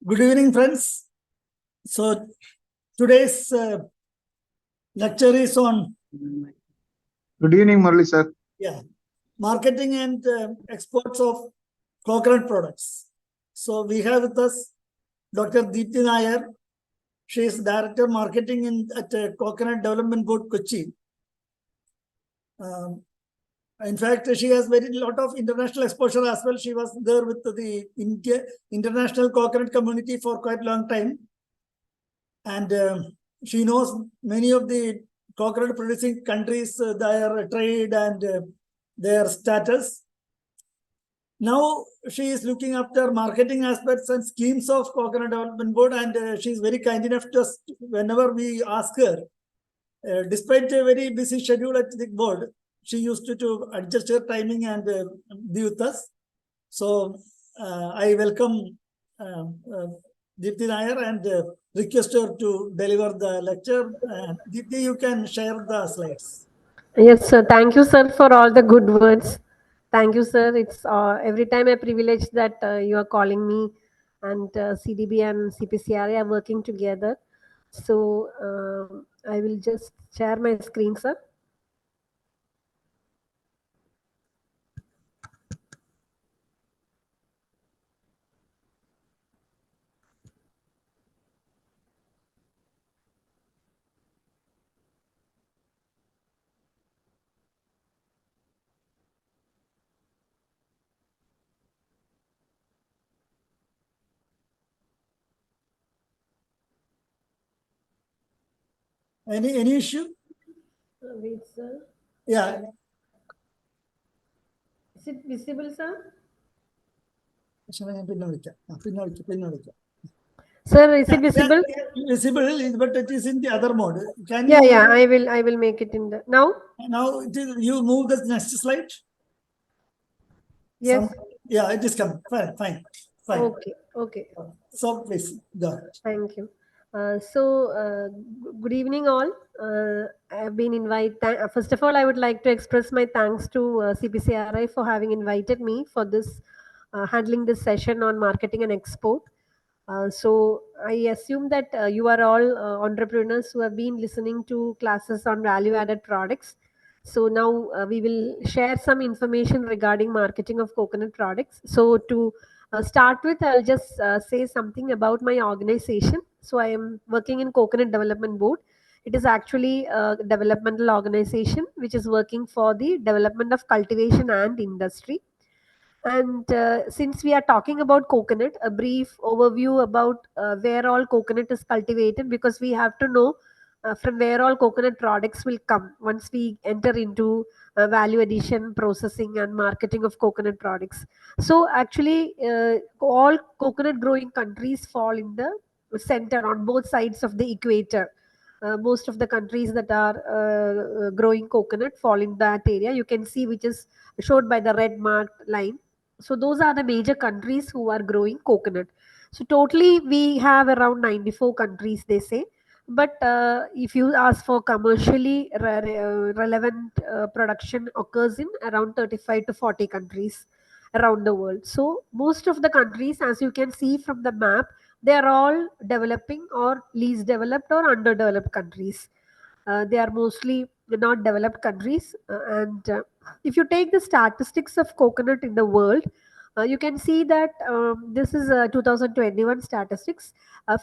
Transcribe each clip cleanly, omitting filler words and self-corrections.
Good evening, friends. So today's lecture is on Good evening, Murali sir. marketing and exports of coconut products. So we have with us Dr. Deepthi Nair. She is Director Marketing at Coconut Development Board, Kochi. In fact, she has very lot of international exposure as well. She was there with the international coconut community for quite a long time. And she knows many of the coconut producing countries, their trade and their status. Now she is looking after marketing aspects and schemes of Coconut Development Board, and she is very kind enough to us whenever we ask her. Despite a very busy schedule at the board, she used to adjust her timing and be with us. So I welcome Deepthi Nair and request her to deliver the lecture. Deepthi, you can share the slides. Yes, sir. Thank you, sir, for all the good words. Thank you, sir. It's every time a privilege that you are calling me, and CDB and CPCRA are working together. So I will just share my screen, sir. Any issue? Wait, sir. Yeah. Is it visible, sir? Sir, is it visible? Visible, but it is in the other mode. Can Yeah, you? yeah. I will make it in the now. Now you move the next slide. Yes. Yeah, it is coming. Fine. Okay. Okay. So please go ahead. Thank you. Good evening, all. I've been invited. First of all, I would like to express my thanks to CPCRI for having invited me for this handling this session on marketing and export. I assume that you are all entrepreneurs who have been listening to classes on value-added products. So now we will share some information regarding marketing of coconut products. So to start with, I'll just say something about my organization. So I am working in Coconut Development Board. It is actually a developmental organization which is working for the development of cultivation and industry. And since we are talking about coconut, a brief overview about where all coconut is cultivated, because we have to know from where all coconut products will come once we enter into value addition, processing, and marketing of coconut products. So, actually, all coconut growing countries fall in the center on both sides of the equator. Most of the countries that are growing coconut fall in that area. You can see, which is showed by the red marked line. So those are the major countries who are growing coconut. So totally we have around 94 countries, they say. But if you ask for commercially relevant production occurs in around 35 to 40 countries around the world. So most of the countries, as you can see from the map, they are all developing or least developed or underdeveloped countries. They are mostly not developed countries. And if you take the statistics of coconut in the world, you can see that this is 2021 statistics.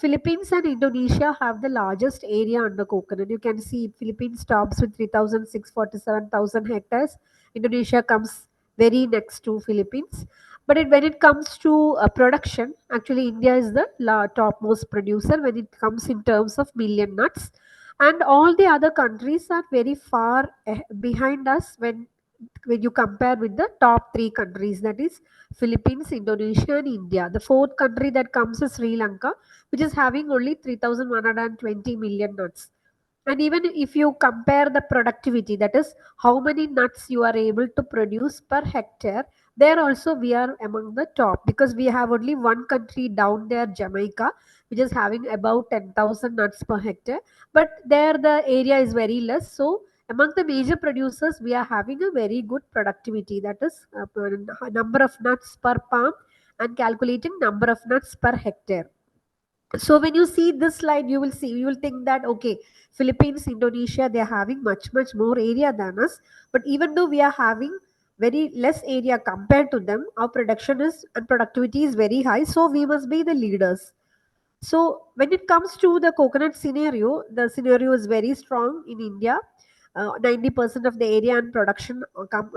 Philippines and Indonesia have the largest area under coconut. You can see Philippines tops with 3,647,000 hectares. Indonesia comes very next to Philippines. But when it comes to production, actually India is the topmost producer when it comes in terms of million nuts, and all the other countries are very far behind us when you compare with the top three countries, that is Philippines, Indonesia, and India. The fourth country that comes is Sri Lanka, which is having only 3,120 million nuts. And even if you compare the productivity, that is how many nuts you are able to produce per hectare, there also we are among the top, because we have only one country down there, Jamaica, which is having about 10,000 nuts per hectare. But there the area is very less. So among the major producers, we are having a very good productivity, that is number of nuts per palm and calculating number of nuts per hectare. So when you see this slide, you will think that, okay, Philippines, Indonesia, they are having much more area than us, but even though we are having very less area compared to them, our production is and productivity is very high, so we must be the leaders. So when it comes to the coconut scenario, the scenario is very strong in India. 90% of the area and production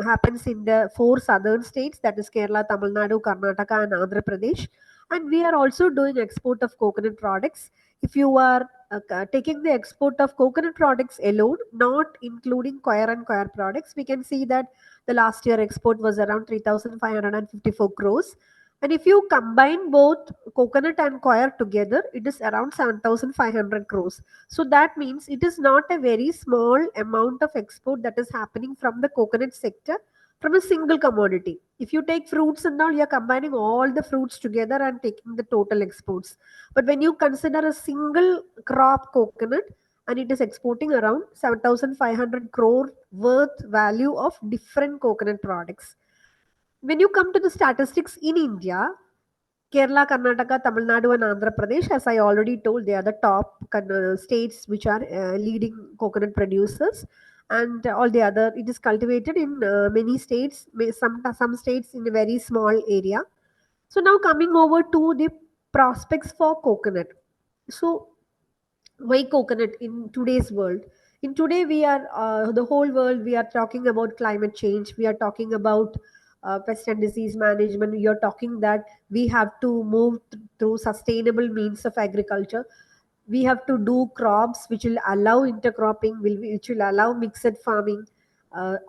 happens in the four southern states, that is Kerala, Tamil Nadu, Karnataka, and Andhra Pradesh. And we are also doing export of coconut products. If you are taking the export of coconut products alone, not including coir and coir products, we can see that the last year export was around 3,554 crores. And if you combine both coconut and coir together, it is around 7,500 crores. So that means it is not a very small amount of export that is happening from the coconut sector from a single commodity. If you take fruits and all, you're combining all the fruits together and taking the total exports. But when you consider a single crop coconut, and it is exporting around 7,500 crore worth value of different coconut products. When you come to the statistics in India, Kerala, Karnataka, Tamil Nadu, and Andhra Pradesh, as I already told, they are the top states which are leading coconut producers. And all the other, it is cultivated in many states, some states in a very small area. So now coming over to the prospects for coconut. So why coconut in today's world? In today we are the whole world, we are talking about climate change, we are talking about pest and disease management, we are talking that we have to move through sustainable means of agriculture. We have to do crops which will allow intercropping, which will allow mixed farming.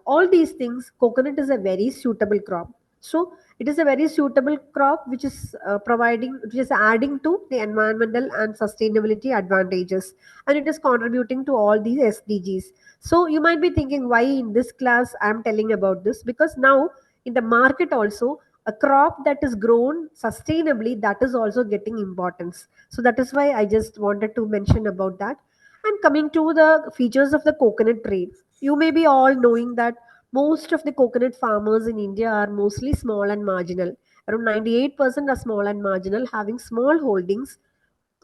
All these things, coconut is a very suitable crop. So it is a very suitable crop which is which is adding to the environmental and sustainability advantages, and it is contributing to all these SDGs. So you might be thinking, why in this class I am telling about this? Because now in the market also, a crop that is grown sustainably, that is also getting importance. So that is why I just wanted to mention about that. And coming to the features of the coconut trade, you may be all knowing that most of the coconut farmers in India are mostly small and marginal. Around 98% are small and marginal, having small holdings.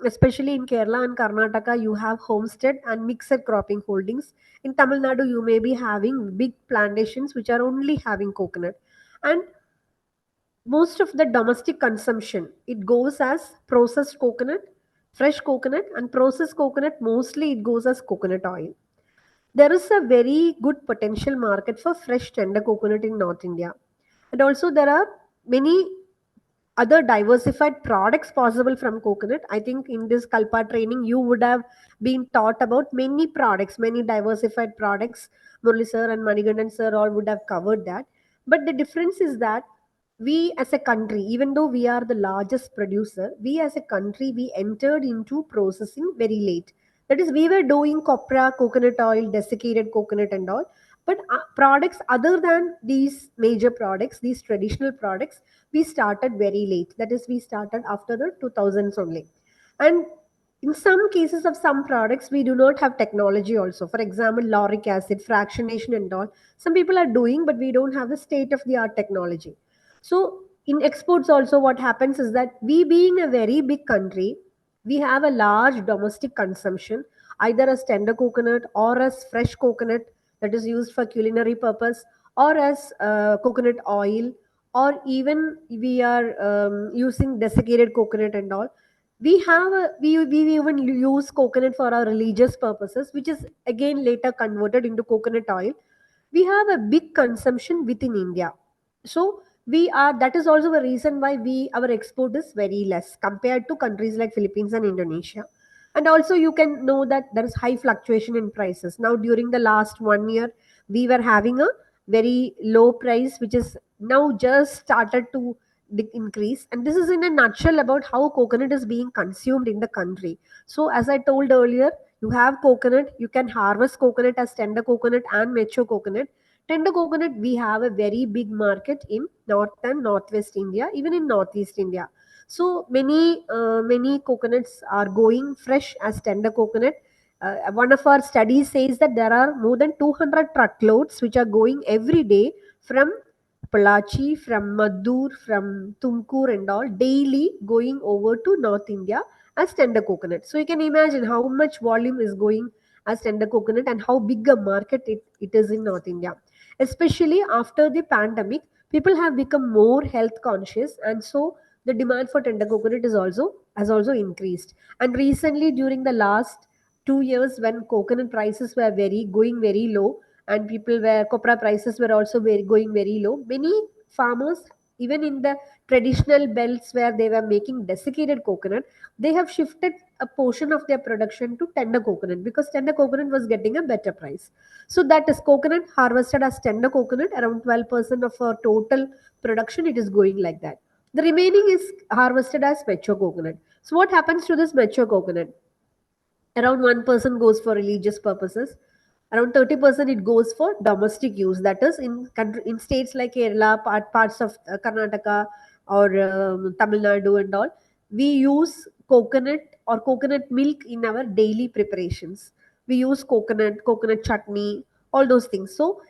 Especially in Kerala and Karnataka, you have homestead and mixed cropping holdings. In Tamil Nadu, you may be having big plantations which are only having coconut. And most of the domestic consumption, it goes as processed coconut, fresh coconut, and processed coconut, mostly it goes as coconut oil. There is a very good potential market for fresh tender coconut in North India. And also there are many other diversified products possible from coconut. I think in this Kalpa training, you would have been taught about many products, many diversified products. Murli sir and Manigandan sir all would have covered that. But the difference is that we as a country, even though we are the largest producer, we as a country, we entered into processing very late. That is, we were doing copra, coconut oil, desiccated coconut and all. But products other than these major products, these traditional products, we started very late. That is, we started after the 2000s only. And in some cases of some products, we do not have technology also. For example, lauric acid, fractionation and all. Some people are doing, but we don't have the state of the art technology. So in exports also, what happens is that we being a very big country, we have a large domestic consumption, either as tender coconut or as fresh coconut that is used for culinary purpose, or as coconut oil, or even we are using desiccated coconut and all. We even use coconut for our religious purposes, which is again later converted into coconut oil. We have a big consumption within India. So we are, that is also a reason why our export is very less compared to countries like Philippines and Indonesia. And also you can know that there is high fluctuation in prices. Now during the last 1 year, we were having a very low price, which is now just started to increase. And this is in a nutshell about how coconut is being consumed in the country. So as I told earlier, you have coconut, you can harvest coconut as tender coconut and mature coconut. Tender coconut, we have a very big market in North and Northwest India, even in Northeast India. So many coconuts are going fresh as tender coconut. One of our studies says that there are more than 200 truckloads which are going every day from Palachi, from Maddur, from Tumkur and all, daily going over to North India as tender coconut. So you can imagine how much volume is going as tender coconut and how big a market it is in North India. Especially after the pandemic, people have become more health conscious, and so the demand for tender coconut is also has also increased. And recently, during the last 2 years, when coconut prices were very low, and people were copra prices were also going very low, many farmers, even in the traditional belts where they were making desiccated coconut, they have shifted a portion of their production to tender coconut because tender coconut was getting a better price. So that is coconut harvested as tender coconut, around 12% of our total production, it is going like that. The remaining is harvested as mature coconut. So what happens to this mature coconut? Around 1% goes for religious purposes. Around 30% it goes for domestic use. That is in states like Kerala, parts of Karnataka or Tamil Nadu and all. We use coconut or coconut milk in our daily preparations. We use coconut chutney, all those things. So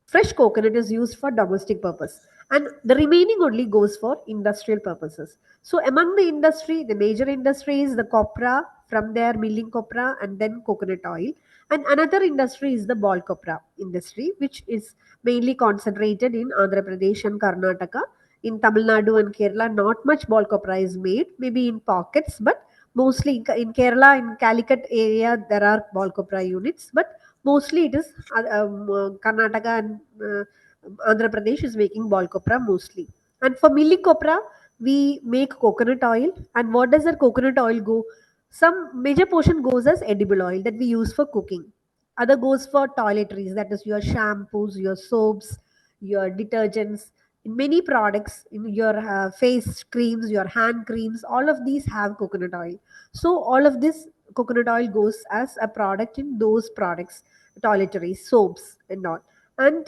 fresh coconut is used for domestic purpose, and the remaining only goes for industrial purposes. So among the industry, the major industry is the copra, from there milling copra and then coconut oil. And another industry is the ball copra industry, which is mainly concentrated in Andhra Pradesh and Karnataka. In Tamil Nadu and Kerala, not much ball copra is made, maybe in pockets, but mostly in Kerala, in Calicut area, there are ball copra units, but mostly it is Karnataka and Andhra Pradesh is making ball copra mostly. And for milling copra, we make coconut oil. And what does that coconut oil go? Some major portion goes as edible oil that we use for cooking. Other goes for toiletries, that is your shampoos, your soaps, your detergents. In many products, in your face creams, your hand creams, all of these have coconut oil. So all of this coconut oil goes as a product in those products, toiletries, soaps, and all. And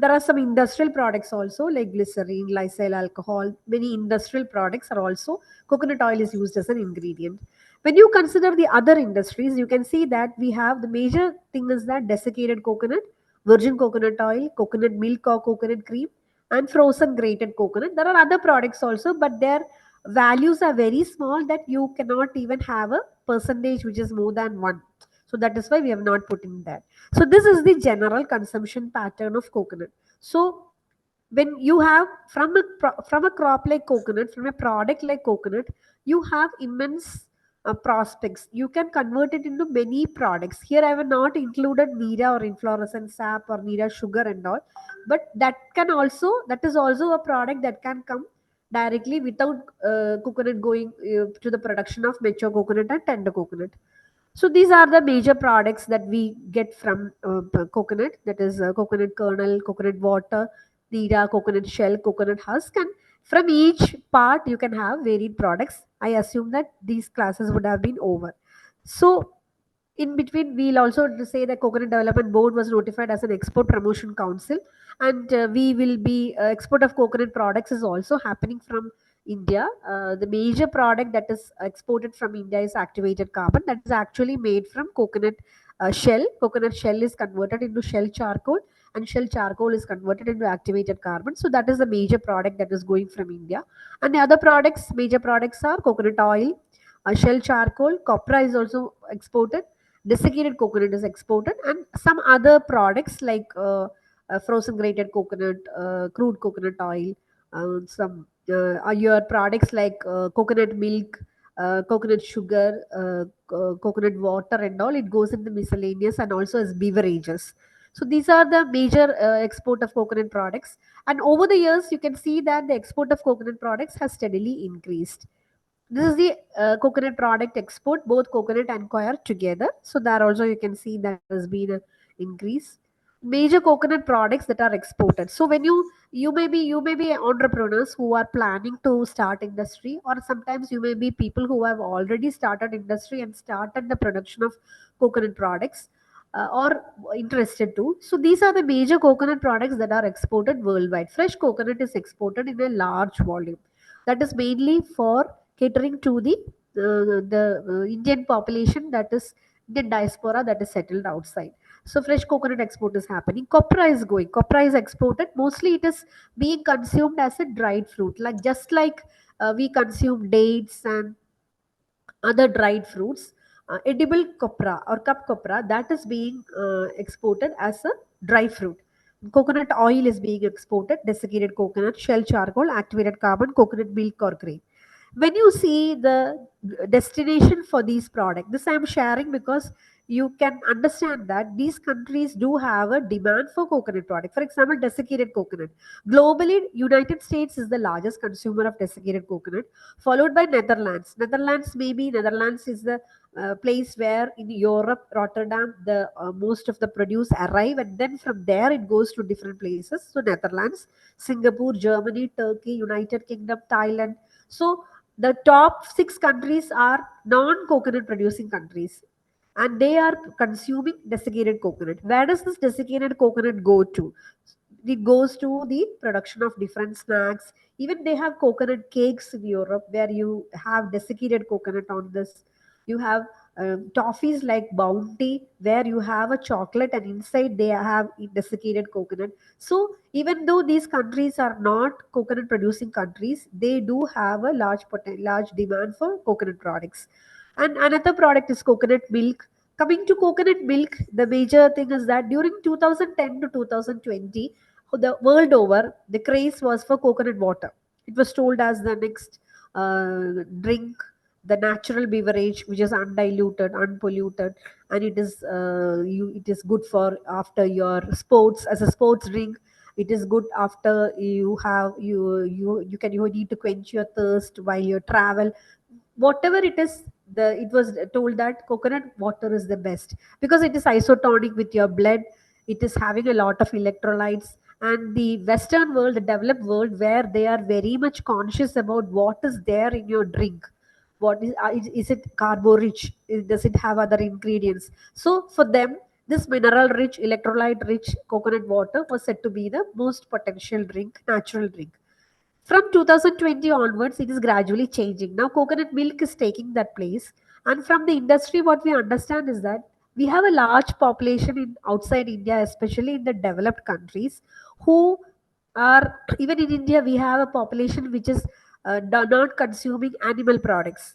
there are some industrial products also like glycerine, lysol, alcohol. Many industrial products are also coconut oil is used as an ingredient. When you consider the other industries, you can see that we have the major thing is that desiccated coconut, virgin coconut oil, coconut milk or coconut cream, and frozen grated coconut. There are other products also, but their values are very small that you cannot even have a percentage which is more than one. So that is why we have not put in that. So this is the general consumption pattern of coconut. So when you have from a crop like coconut, from a product like coconut, you have immense prospects. You can convert it into many products. Here I have not included nira or inflorescence sap or nira sugar and all, but that is also a product that can come directly without coconut going to the production of mature coconut and tender coconut. So these are the major products that we get from coconut. That is coconut kernel, coconut water, nira, coconut shell, coconut husk, and from each part you can have varied products. I assume that these classes would have been over. So in between, we'll also say that Coconut Development Board was notified as an export promotion council, and we will be export of coconut products is also happening from India. The major product that is exported from India is activated carbon, that is actually made from coconut shell. Coconut shell is converted into shell charcoal, and shell charcoal is converted into activated carbon. So that is the major product that is going from India. And the other products, major products are coconut oil, shell charcoal, copra is also exported, desiccated coconut is exported, and some other products like frozen grated coconut, crude coconut oil, some are your products like coconut milk, coconut sugar, coconut water, and all. It goes in the miscellaneous and also as beverages. So these are the major export of coconut products. And over the years, you can see that the export of coconut products has steadily increased. This is the coconut product export, both coconut and coir together. So there also you can see that there's been an increase. Major coconut products that are exported. So when you may be entrepreneurs who are planning to start industry, or sometimes you may be people who have already started industry and started the production of coconut products, or interested to. So these are the major coconut products that are exported worldwide. Fresh coconut is exported in a large volume. That is mainly for catering to the Indian population, that is Indian diaspora that is settled outside. So fresh coconut export is happening. Copra is going. Copra is exported. Mostly it is being consumed as a dried fruit, like just like we consume dates and other dried fruits, edible copra or cup copra that is being exported as a dry fruit. Coconut oil is being exported, desiccated coconut, shell charcoal, activated carbon, coconut milk or grain. When you see the destination for these products, this I am sharing because you can understand that these countries do have a demand for coconut product. For example, desiccated coconut. Globally, United States is the largest consumer of desiccated coconut, followed by Netherlands. Netherlands is the place where in Europe, Rotterdam, the most of the produce arrive, and then from there it goes to different places. So Netherlands, Singapore, Germany, Turkey, United Kingdom, Thailand. So the top 6 countries are non-coconut producing countries, and they are consuming desiccated coconut. Where does this desiccated coconut go to? It goes to the production of different snacks. Even they have coconut cakes in Europe where you have desiccated coconut on this. You have toffees like Bounty where you have a chocolate and inside they have desiccated coconut. So even though these countries are not coconut producing countries, they do have a large demand for coconut products. And another product is coconut milk. Coming to coconut milk, the major thing is that during 2010 to 2020, the world over, the craze was for coconut water. It was told as the next drink, the natural beverage, which is undiluted, unpolluted, and it is good for after your sports as a sports drink. It is good after you have you need to quench your thirst while you travel. Whatever it is, it was told that coconut water is the best because it is isotonic with your blood. It is having a lot of electrolytes, and the western world, the developed world, where they are very much conscious about what is there in your drink. What is it carbo rich? Does it have other ingredients? So for them, this mineral rich, electrolyte rich coconut water was said to be the most potential drink, natural drink. From 2020 onwards, it is gradually changing. Now, coconut milk is taking that place. And from the industry, what we understand is that we have a large population in outside India, especially in the developed countries, who are even in India. We have a population which is not consuming animal products.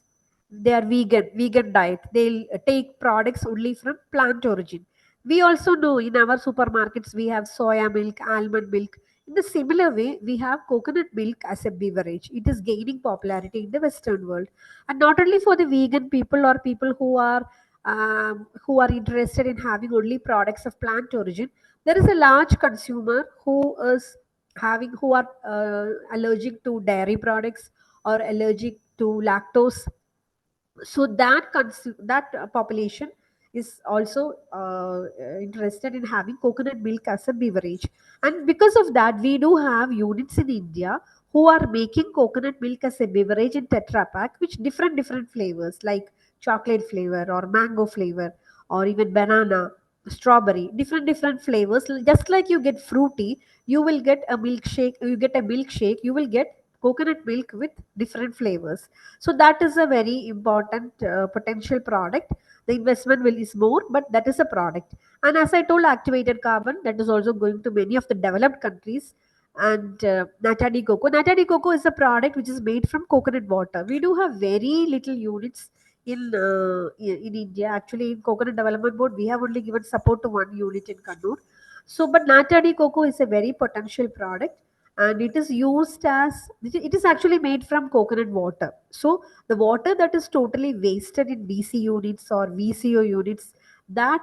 They are vegan diet. They'll take products only from plant origin. We also know in our supermarkets we have soya milk, almond milk. In the similar way, we have coconut milk as a beverage. It is gaining popularity in the Western world, and not only for the vegan people or people who are interested in having only products of plant origin. There is a large consumer who are allergic to dairy products or allergic to lactose. So that population is also interested in having coconut milk as a beverage, and because of that we do have units in India who are making coconut milk as a beverage in tetra pack, which different flavors like chocolate flavor or mango flavor or even banana, strawberry, different flavors. Just like you get fruity, you will get a milkshake, you will get coconut milk with different flavors. So that is a very important potential product. The investment will is more, but that is a product. And as I told, activated carbon, that is also going to many of the developed countries. And nata de coco is a product which is made from coconut water. We do have very little units in India. Actually, in Coconut Development Board, we have only given support to one unit in Kannur. So, but nata de coco is a very potential product, and it is used as it is actually made from coconut water. So the water that is totally wasted in DC units or VCO units, that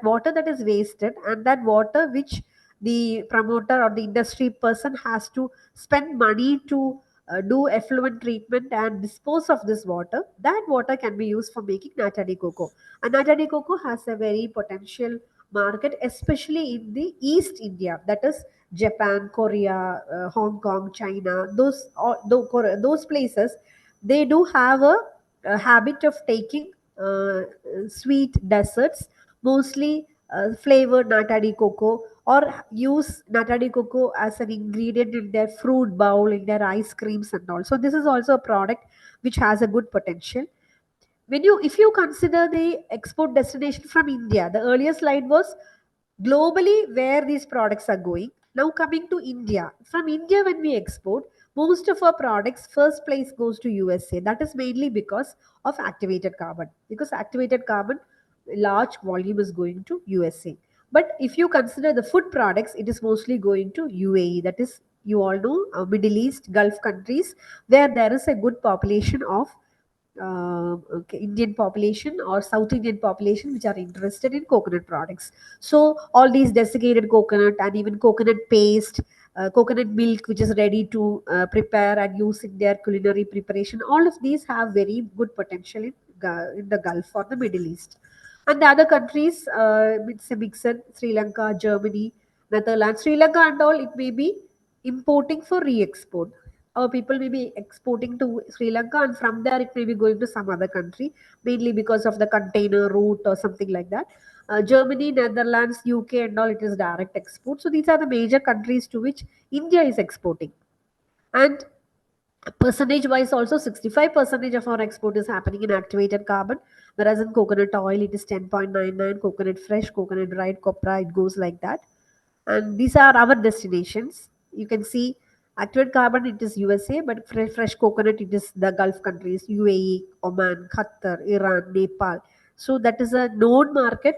water that is wasted, and that water which the promoter or the industry person has to spend money to do effluent treatment and dispose of this water, that water can be used for making nata de coco. And nata de coco has a very potential market, especially in the East India, that is Japan, Korea, Hong Kong, China, those places, they do have a habit of taking sweet desserts, mostly flavored nata de coco, or use nata de coco as an ingredient in their fruit bowl, in their ice creams and all. So this is also a product which has a good potential. If you consider the export destination from India, the earlier slide was globally where these products are going. Now coming to India, from India when we export, most of our products first place goes to USA. That is mainly because of activated carbon, because activated carbon large volume is going to USA. But if you consider the food products, it is mostly going to UAE. That is, you all know, Middle East, Gulf countries, where there is a good population of Indian population or South Indian population which are interested in coconut products. So all these desiccated coconut and even coconut paste, coconut milk which is ready to prepare and use in their culinary preparation, all of these have very good potential in the Gulf or the Middle East. And the other countries, it's a mixed, Sri Lanka, Germany, Netherlands, Sri Lanka and all, it may be importing for re-export. Our people may be exporting to Sri Lanka, and from there it may be going to some other country, mainly because of the container route or something like that. Germany, Netherlands, UK, and all, it is direct export. So these are the major countries to which India is exporting. And percentage wise, also 65% of our export is happening in activated carbon, whereas in coconut oil it is 10.99, coconut fresh, coconut dried, copra, it goes like that. And these are our destinations. You can see activated carbon, it is USA, but fresh coconut, it is the Gulf countries, UAE, Oman, Qatar, Iran, Nepal. So that is a known market.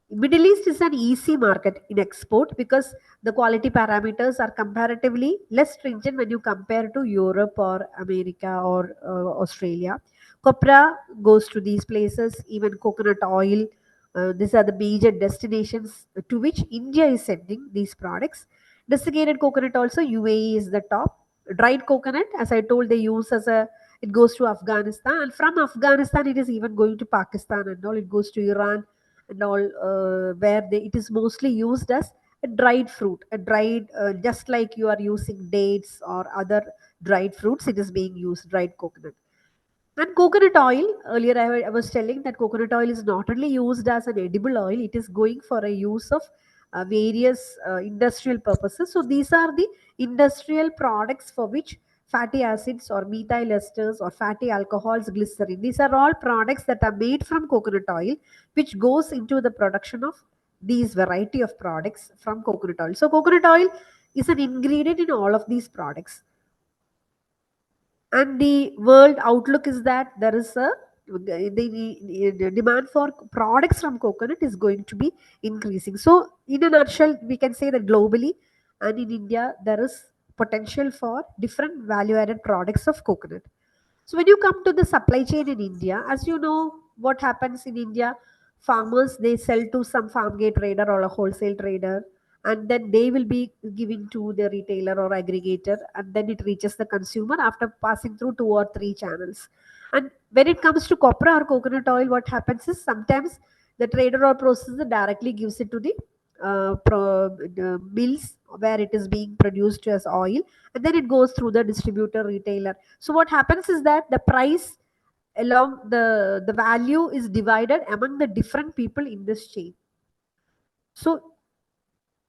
Middle East is an easy market in export because the quality parameters are comparatively less stringent when you compare to Europe or America or Australia. Copra goes to these places, even coconut oil. These are the major destinations to which India is sending these products. Desiccated coconut also, UAE is the top. Dried coconut, as I told, they use as a, it goes to Afghanistan, and from Afghanistan it is even going to Pakistan and all. It goes to Iran and all, where it is mostly used as a dried fruit, a dried, just like you are using dates or other dried fruits, it is being used, dried coconut. And coconut oil, earlier I was telling that coconut oil is not only used as an edible oil, it is going for a use of various industrial purposes. So these are the industrial products for which fatty acids or methyl esters or fatty alcohols, glycerin, these are all products that are made from coconut oil, which goes into the production of these variety of products from coconut oil. So coconut oil is an ingredient in all of these products, and the world outlook is that there is a the demand for products from coconut is going to be increasing. So in a nutshell, we can say that globally and in India there is potential for different value added products of coconut. So when you come to the supply chain in India, as you know, what happens in India, farmers, they sell to some farm gate trader or a wholesale trader, and then they will be giving to the retailer or aggregator, and then it reaches the consumer after passing through 2 or 3 channels. And when it comes to copra or coconut oil, what happens is sometimes the trader or processor directly gives it to the mills where it is being produced as oil, and then it goes through the distributor retailer. So what happens is that the price along the value is divided among the different people in this chain. So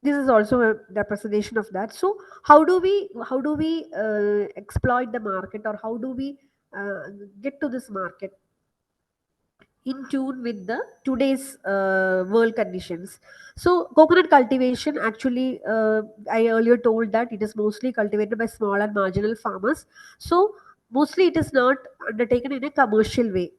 this is also a representation of that. So how do we exploit the market, or how do we uh, get to this market in tune with the today's world conditions? So coconut cultivation, actually, I earlier told that it is mostly cultivated by small and marginal farmers. So mostly it is not undertaken in a commercial way,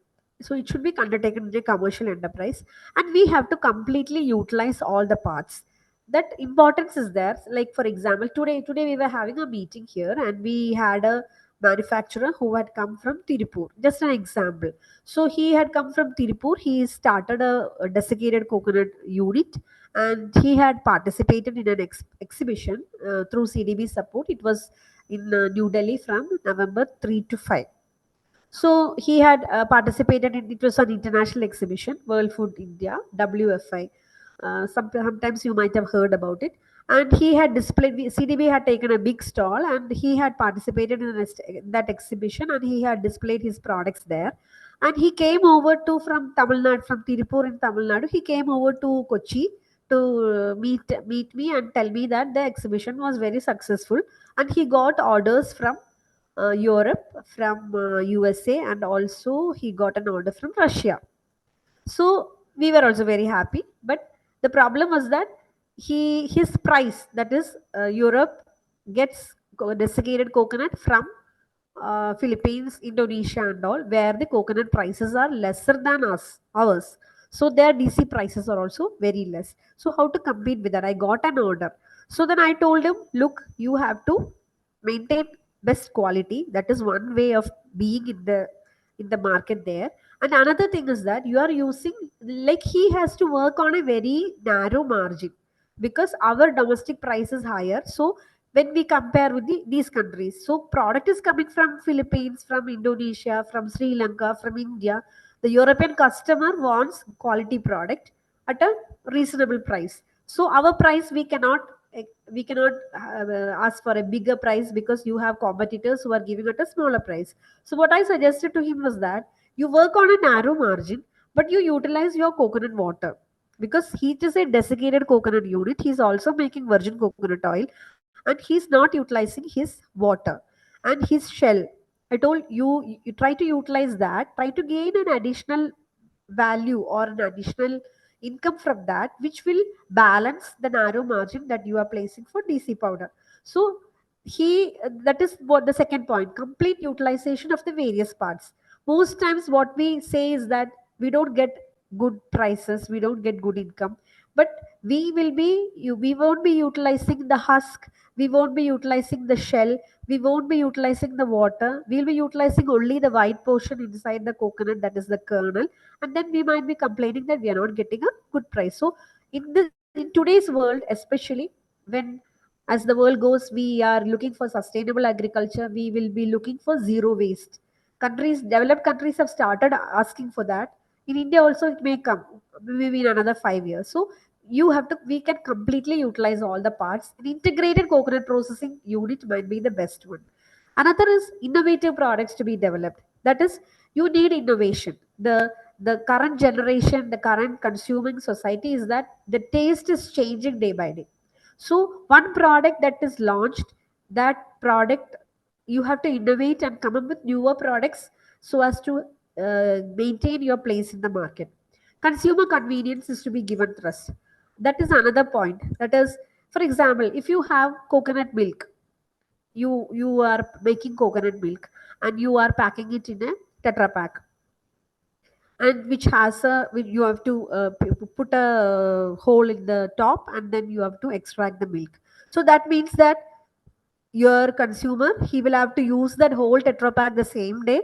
so it should be undertaken in a commercial enterprise, and we have to completely utilize all the parts. That importance is there. Like for example, today we were having a meeting here, and we had a manufacturer who had come from Tirupur, just an example. So he had come from Tirupur. He started a desiccated coconut unit, and he had participated in an exhibition through CDB support. It was in New Delhi from November 3 to 5. So he had participated in, it was an international exhibition, World Food India, WFI. Sometimes you might have heard about it. And he had displayed, CDB had taken a big stall, and he had participated in that exhibition, and he had displayed his products there. And he came over to, from Tamil Nadu, from Tirupur in Tamil Nadu, he came over to Kochi to meet me and tell me that the exhibition was very successful, and he got orders from Europe, from USA, and also he got an order from Russia. So we were also very happy. But the problem was that his price, that is, Europe gets desiccated coconut from Philippines, Indonesia, and all, where the coconut prices are lesser than ours. So their DC prices are also very less. So how to compete with that? I got an order. So then I told him, look, you have to maintain best quality. That is one way of being in the market there. And another thing is that you are using, like, he has to work on a very narrow margin because our domestic price is higher. So when we compare with these countries, so product is coming from Philippines, from Indonesia, from Sri Lanka, from India. The European customer wants quality product at a reasonable price. So our price, we cannot ask for a bigger price because you have competitors who are giving at a smaller price. So what I suggested to him was that you work on a narrow margin, but you utilize your coconut water, because he is a desiccated coconut unit. He's also making virgin coconut oil, and he's not utilizing his water and his shell. I told you, you try to utilize that, try to gain an additional value or an additional income from that, which will balance the narrow margin that you are placing for DC powder. So that is what the second point: complete utilization of the various parts. Most times what we say is that we don't get good prices, we don't get good income, but we won't be utilizing the husk, we won't be utilizing the shell, we won't be utilizing the water, we'll be utilizing only the white portion inside the coconut, that is the kernel. And then we might be complaining that we are not getting a good price. So in today's world, especially when, as the world goes, we are looking for sustainable agriculture, we will be looking for zero waste. Countries, developed countries, have started asking for that. In India also it may come, maybe in another 5 years. So we can completely utilize all the parts. An integrated coconut processing unit might be the best one. Another is innovative products to be developed. That is, you need innovation. The current generation, the current consuming society, is that the taste is changing day by day. So one product that is launched, that product, you have to innovate and come up with newer products so as to maintain your place in the market. Consumer convenience is to be given trust. That is another point. That is, for example, if you have coconut milk, you are making coconut milk and you are packing it in a tetra pack, and you have to put a hole in the top, and then you have to extract the milk. So that means that your consumer, he will have to use that whole tetra pack the same day,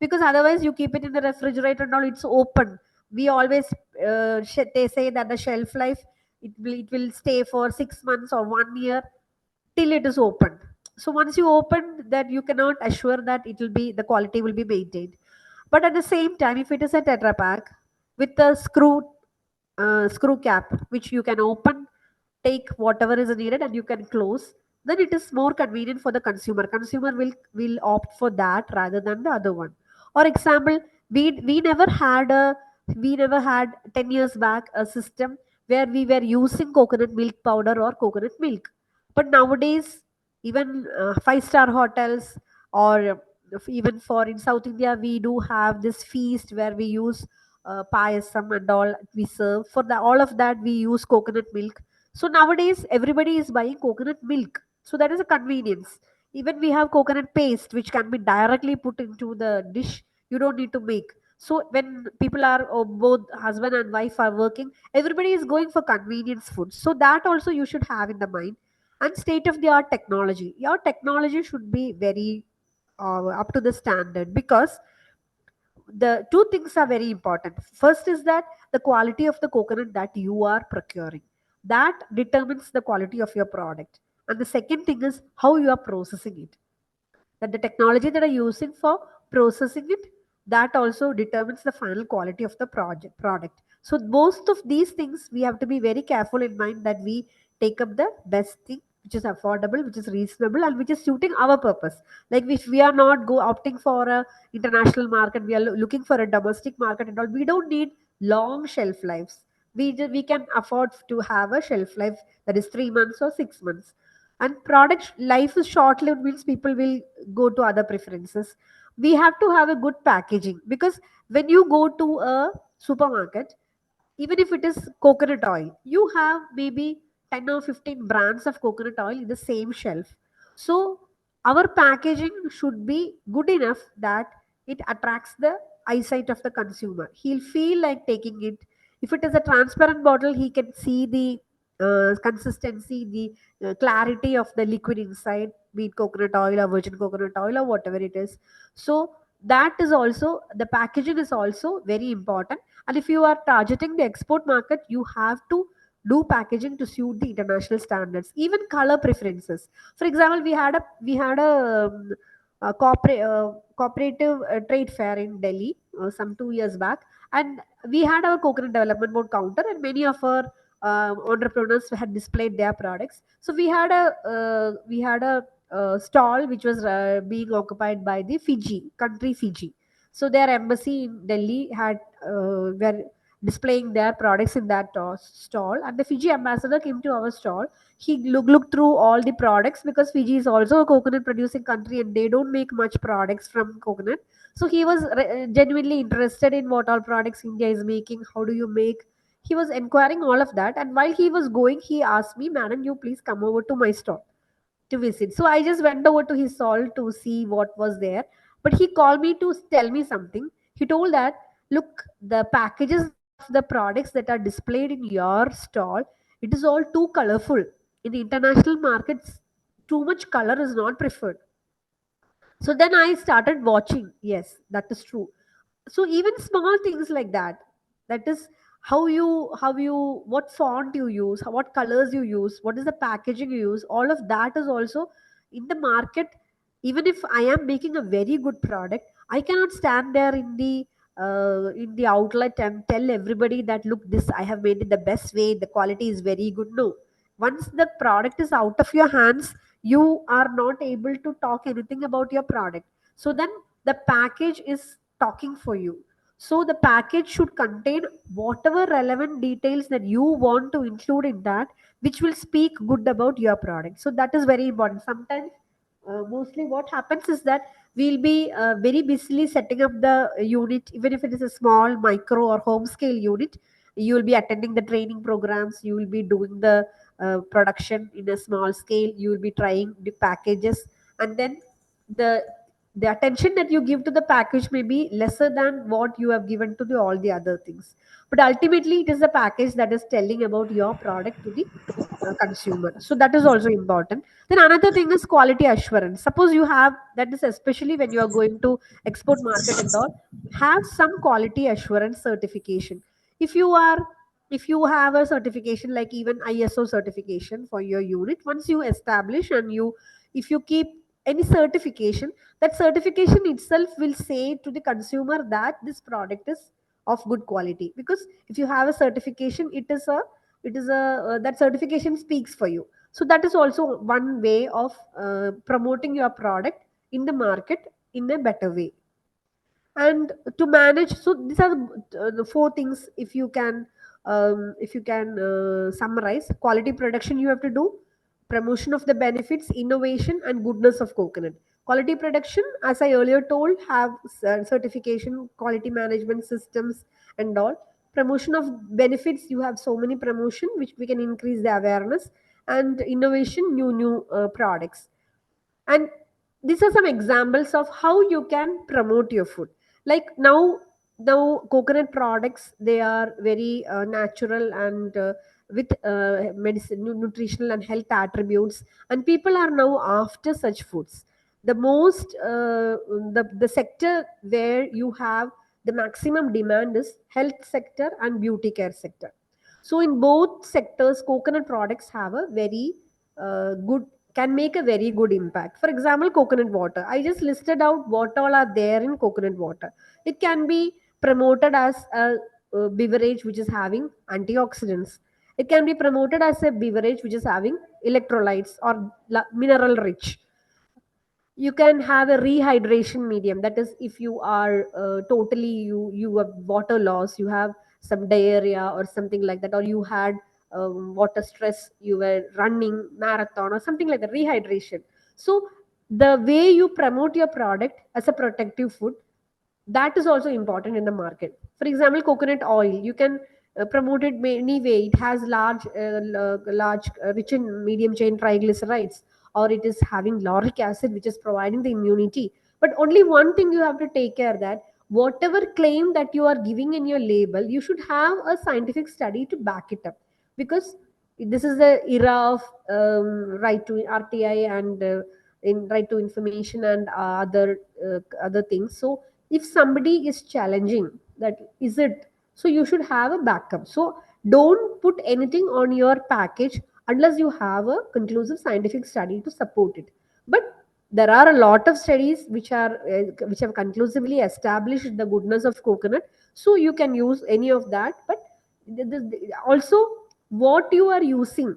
because otherwise you keep it in the refrigerator and all, it's open. We always they say that the shelf life, it will stay for 6 months or 1 year till it is opened. So once you open that, you cannot assure that the quality will be maintained. But at the same time, if it is a tetra pack with a screw cap, which you can open, take whatever is needed, and you can close, then it is more convenient for the consumer. Consumer will opt for that rather than the other one. Or example, we never had 10 years back a system where we were using coconut milk powder or coconut milk. But nowadays, even five-star hotels, or even for in South India, we do have this feast where we use payasam and all we serve. For all of that, we use coconut milk. So nowadays, everybody is buying coconut milk. So that is a convenience. Even we have coconut paste, which can be directly put into the dish. You don't need to make. So when people are, or both husband and wife are working, everybody is going for convenience food. So that also you should have in the mind. And state of the art technology. Your technology should be very up to the standard, because the two things are very important. First is that the quality of the coconut that you are procuring, that determines the quality of your product. And the second thing is how you are processing it, that the technology that are using for processing it, that also determines the final quality of the product. So most of these things we have to be very careful in mind, that we take up the best thing which is affordable, which is reasonable, and which is suiting our purpose. Like, if we are not opting for a international market, we are looking for a domestic market and all, we don't need long shelf lives. We can afford to have a shelf life that is 3 months or 6 months. And product life is short lived means people will go to other preferences. We have to have a good packaging, because when you go to a supermarket, even if it is coconut oil, you have maybe 10 or 15 brands of coconut oil in the same shelf. So our packaging should be good enough that it attracts the eyesight of the consumer. He'll feel like taking it. If it is a transparent bottle, he can see the consistency, the clarity of the liquid inside, be it coconut oil or virgin coconut oil or whatever it is. So that is also, the packaging is also very important. And if you are targeting the export market, you have to do packaging to suit the international standards. Even color preferences, for example, we had a cooperative trade fair in Delhi some 2 years back, and we had our coconut development board counter, and many of our entrepreneurs had displayed their products. So we had a stall which was being occupied by the Fiji country, Fiji. So their embassy in Delhi had were displaying their products in that stall, and the Fiji ambassador came to our stall. He looked through all the products, because Fiji is also a coconut producing country and they don't make much products from coconut. So he was genuinely interested in what all products India is making, how do you make. He was inquiring all of that, and while he was going, he asked me, "Madam, you please come over to my stall to visit." So I just went over to his stall to see what was there. But he called me to tell me something. He told that, "Look, the packages of the products that are displayed in your stall, it is all too colorful. In the international markets, too much color is not preferred." So then I started watching. Yes, that is true. So even small things like that, that is how you what font you use, what colors you use, what is the packaging you use, all of that is also in the market. Even if I am making a very good product, I cannot stand there in the outlet and tell everybody that, "Look, this I have made it the best way, the quality is very good." No, once the product is out of your hands, you are not able to talk anything about your product. So then the package is talking for you. So the package should contain whatever relevant details that you want to include in that, which will speak good about your product. So that is very important. Sometimes, mostly what happens is that we'll be very busily setting up the unit, even if it is a small, micro, or home scale unit. You will be attending the training programs. You will be doing the production in a small scale. You will be trying the packages, and then the the attention that you give to the package may be lesser than what you have given to the all the other things. But ultimately, it is the package that is telling about your product to the consumer. So that is also important. Then another thing is quality assurance. Suppose you have, that is especially when you are going to export market and all, have some quality assurance certification. If you are, if you have a certification like even ISO certification for your unit, once you establish and you, if you keep any certification, that certification itself will say to the consumer that this product is of good quality. Because if you have a certification, it is a that certification speaks for you. So that is also one way of promoting your product in the market in a better way. And to manage, so these are the four things. If you can summarize: quality production you have to do, promotion of the benefits, innovation, and goodness of coconut. Quality production, as I earlier told, have certification, quality management systems, and all. Promotion of benefits, you have so many promotion which we can increase the awareness. And innovation, new products. And these are some examples of how you can promote your food. Like now coconut products, they are very natural and with medicine, nutritional and health attributes, and people are now after such foods. The most the sector where you have the maximum demand is health sector and beauty care sector. So in both sectors, coconut products have a very good, can make a very good impact. For example, coconut water. I just listed out what all are there in coconut water. It can be promoted as a beverage which is having antioxidants. It can be promoted as a beverage which is having electrolytes or mineral rich. You can have a rehydration medium, that is if you are totally, you have water loss, you have some diarrhea or something like that, or you had water stress, you were running marathon or something like that, rehydration. So the way you promote your product as a protective food, that is also important in the market. For example, coconut oil, you can promote it many way. It has large rich in medium chain triglycerides. or it is having lauric acid, which is providing the immunity. But only one thing you have to take care, that whatever claim that you are giving in your label, you should have a scientific study to back it up, because this is the era of right to RTI and in right to information and other things. So if somebody is challenging that, is it, so you should have a backup. So don't put anything on your package unless you have a conclusive scientific study to support it. But there are a lot of studies which have conclusively established the goodness of coconut, so you can use any of that. But also, what you are using,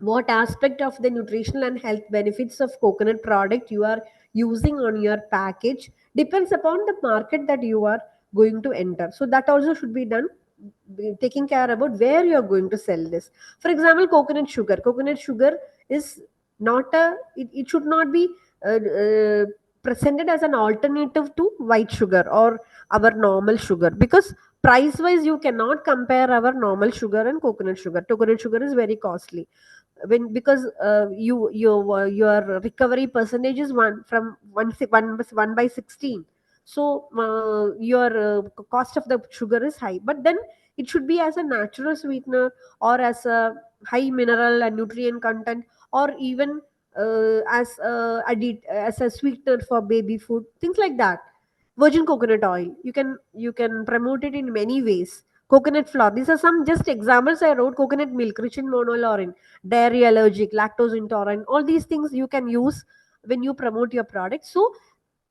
what aspect of the nutritional and health benefits of coconut product you are using on your package depends upon the market that you are going to enter. So that also should be done, taking care about where you are going to sell this. For example, coconut sugar is not it should not be presented as an alternative to white sugar or our normal sugar, because price wise you cannot compare our normal sugar and coconut sugar is very costly. When, because your recovery percentage is one by 16, so your cost of the sugar is high. But then it should be as a natural sweetener, or as a high mineral and nutrient content, or even as a sweetener for baby food, things like that. Virgin coconut oil, you can promote it in many ways. Coconut flour, these are some just examples I wrote. Coconut milk rich in monolaurin, dairy allergic, lactose intolerant, all these things you can use when you promote your product. So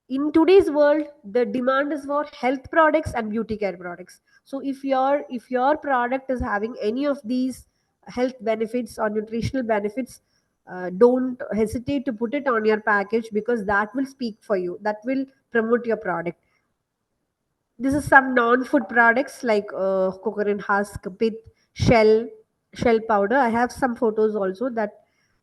in today's world, the demand is for health products and beauty care products. So if your product is having any of these health benefits or nutritional benefits, don't hesitate to put it on your package, because that will speak for you, that will promote your product. This is some non-food products like coconut husk, pith, shell, shell powder. I have some photos also, that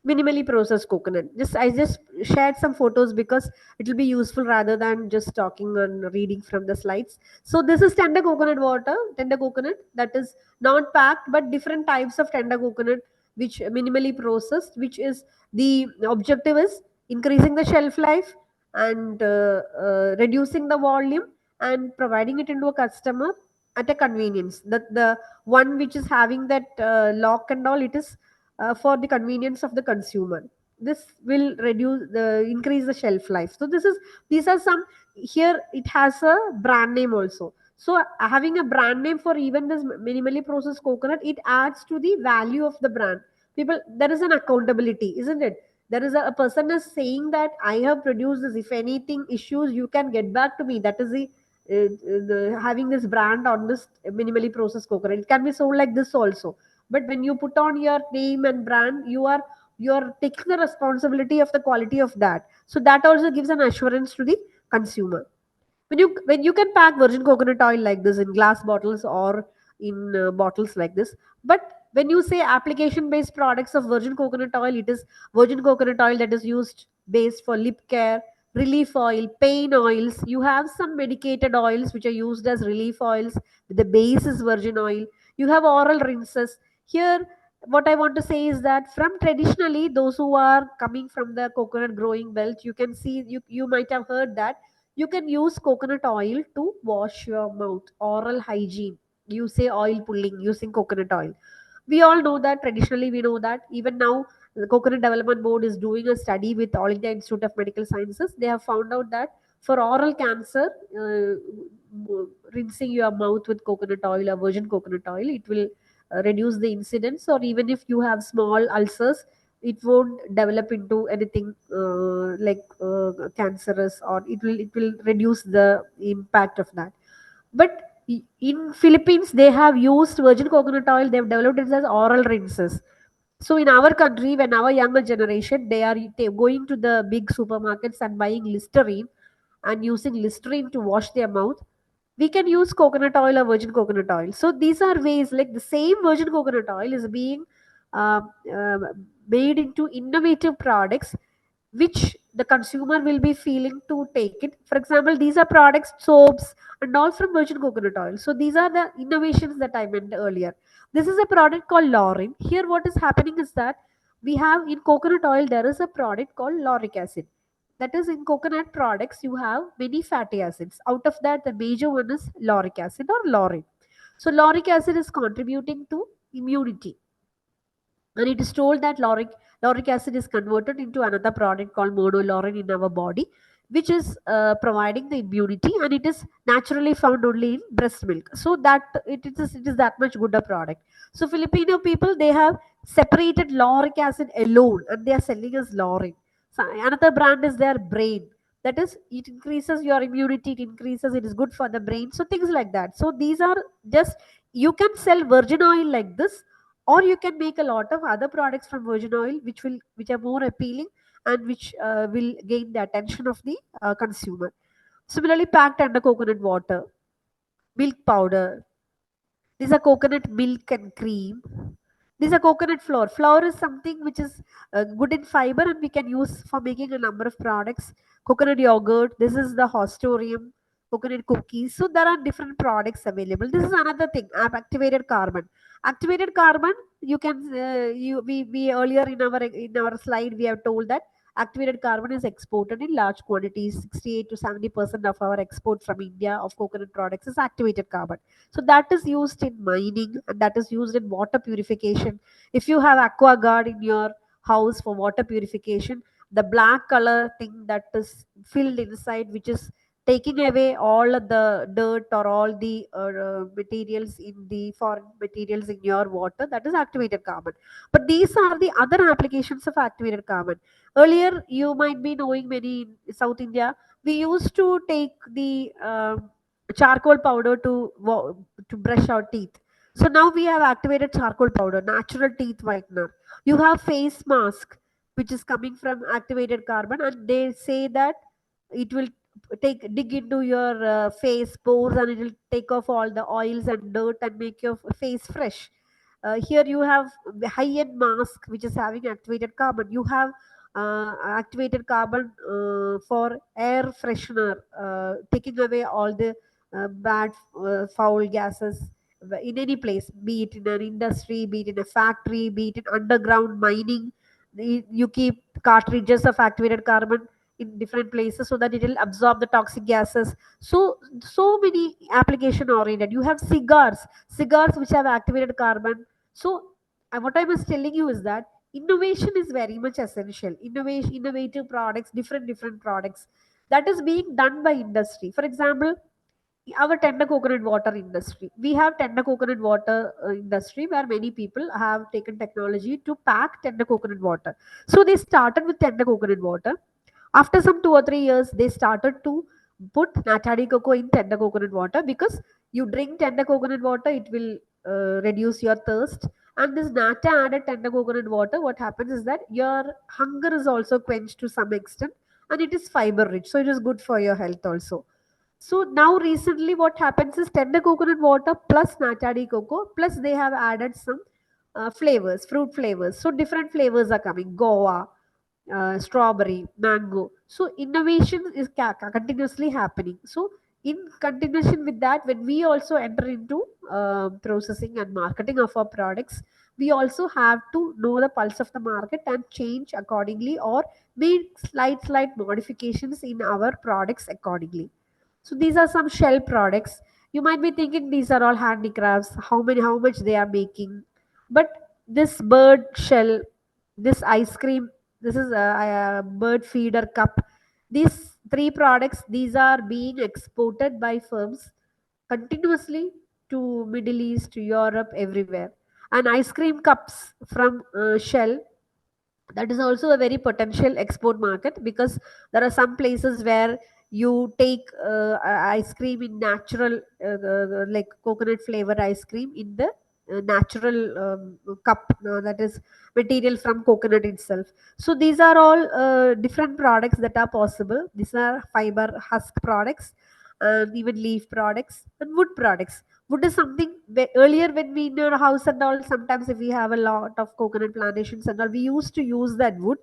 minimally processed coconut. I just shared some photos because it will be useful rather than just talking and reading from the slides. So this is tender coconut water, tender coconut that is not packed, but different types of tender coconut which minimally processed, which is the objective is increasing the shelf life and reducing the volume and providing it into a customer at a convenience. The one which is having that lock and all, it is for the convenience of the consumer. This will reduce the increase the shelf life. So these are some. Here it has a brand name also. So having a brand name for even this minimally processed coconut, it adds to the value of the brand. People, there is an accountability, isn't it? There is a person is saying that I have produced this, if anything issues you can get back to me. That is having this brand on this minimally processed coconut. It can be sold like this also, but when you put on your name and brand, you are taking the responsibility of the quality of that. So that also gives an assurance to the consumer. When you can pack virgin coconut oil like this in glass bottles or in bottles like this. But when you say application based products of virgin coconut oil, it is virgin coconut oil that is used based for lip care, relief oil, pain oils. You have some medicated oils which are used as relief oils. The base is virgin oil. You have oral rinses. Here what I want to say is that from traditionally, those who are coming from the coconut growing belt, you can see, you might have heard that you can use coconut oil to wash your mouth, oral hygiene. You say oil pulling using coconut oil. We all know that, traditionally we know that. Even now, the Coconut Development Board is doing a study with All India Institute of Medical Sciences. They have found out that for oral cancer, rinsing your mouth with coconut oil or virgin coconut oil, it will reduce the incidence. Or even if you have small ulcers, it won't develop into anything cancerous, or it will reduce the impact of that. But in Philippines, they have used virgin coconut oil. They've developed it as oral rinses. So in our country, when our younger generation, they going to the big supermarkets and buying Listerine and using Listerine to wash their mouth, we can use coconut oil or virgin coconut oil. So these are ways, like the same virgin coconut oil is being uh, uh, made into innovative products which the consumer will be feeling to take it. For example, these are products, soaps, and all from virgin coconut oil. So these are the innovations that I meant earlier. This is a product called Lauren. Here, what is happening is that We have in coconut oil, there is a product called lauric acid. That is, in coconut products, you have many fatty acids. Out of that, the major one is lauric acid or laurin. So, lauric acid is contributing to immunity, and it is told that lauric acid is converted into another product called monolaurin in our body, which is providing the immunity, and it is naturally found only in breast milk, so that it is that much good a product. So Filipino people, they have separated lauric acid alone, and they are selling as laurin. So another brand is their brain, that is, it increases your immunity, it is good for the brain, so things like that. So these are just, you can sell virgin oil like this, or you can make a lot of other products from virgin oil, which are more appealing, and which will gain the attention of the consumer. Similarly, packed under coconut water, milk powder, these are coconut milk and cream. These are coconut flour. Flour is something which is good in fiber, and we can use for making a number of products. Coconut yogurt. This is the hostorium. Coconut cookies. So there are different products available. This is another thing. Activated carbon. Activated carbon. You can we earlier in our slide we have told that activated carbon is exported in large quantities. 68 to 70% of our export from India of coconut products is activated carbon. So that is used in mining, and that is used in water purification. If you have aqua guard in your house for water purification, the black color thing that is filled inside, which is taking away all of the dirt or all the materials in the foreign materials in your water, that is activated carbon. But these are the other applications of activated carbon. Earlier, you might be knowing, many in South India, we used to take the charcoal powder to brush our teeth. So now we have activated charcoal powder, natural teeth whitener. You have face mask, which is coming from activated carbon, and they say that it will dig into your face pores, and it will take off all the oils and dirt and make your face fresh. Here you have high-end mask which is having activated carbon. You have activated carbon for air freshener, taking away all the bad foul gases in any place, be it in an industry, be it in a factory, be it in underground mining. You keep cartridges of activated carbon in different places so that it will absorb the toxic gases. So many application oriented. You have cigars which have activated carbon. So what I was telling you is that innovation is very much essential. Innovative products, different products, that is being done by industry. For example, our tender coconut water industry, we have tender coconut water industry, where many people have taken technology to pack tender coconut water. So they started with tender coconut water. After some 2 or 3 years, they started to put natadi cocoa in tender coconut water, because you drink tender coconut water, it will reduce your thirst. And this nata added tender coconut water, what happens is that your hunger is also quenched to some extent, and it is fiber rich, so it is good for your health also. So now recently what happens is tender coconut water plus natadi cocoa, plus they have added some flavors, fruit flavors. So different flavors are coming: guava, strawberry, mango. So innovation is continuously happening. So in continuation with that, when we also enter into processing and marketing of our products, we also have to know the pulse of the market and change accordingly, or make slight modifications in our products accordingly. So these are some shell products. You might be thinking these are all handicrafts. How much they are making? But this bird shell, this ice cream, this is a bird feeder cup. These three products, these are being exported by firms continuously to Middle East, to Europe, everywhere. And ice cream cups from Shell, that is also a very potential export market, because there are some places where you take ice cream in natural like coconut flavored ice cream in the natural cup, that is material from coconut itself. So these are all different products that are possible. These are fiber husk products, and even leaf products and wood products. Wood is something earlier, when we in our house and all, sometimes if we have a lot of coconut plantations and all, we used to use that wood.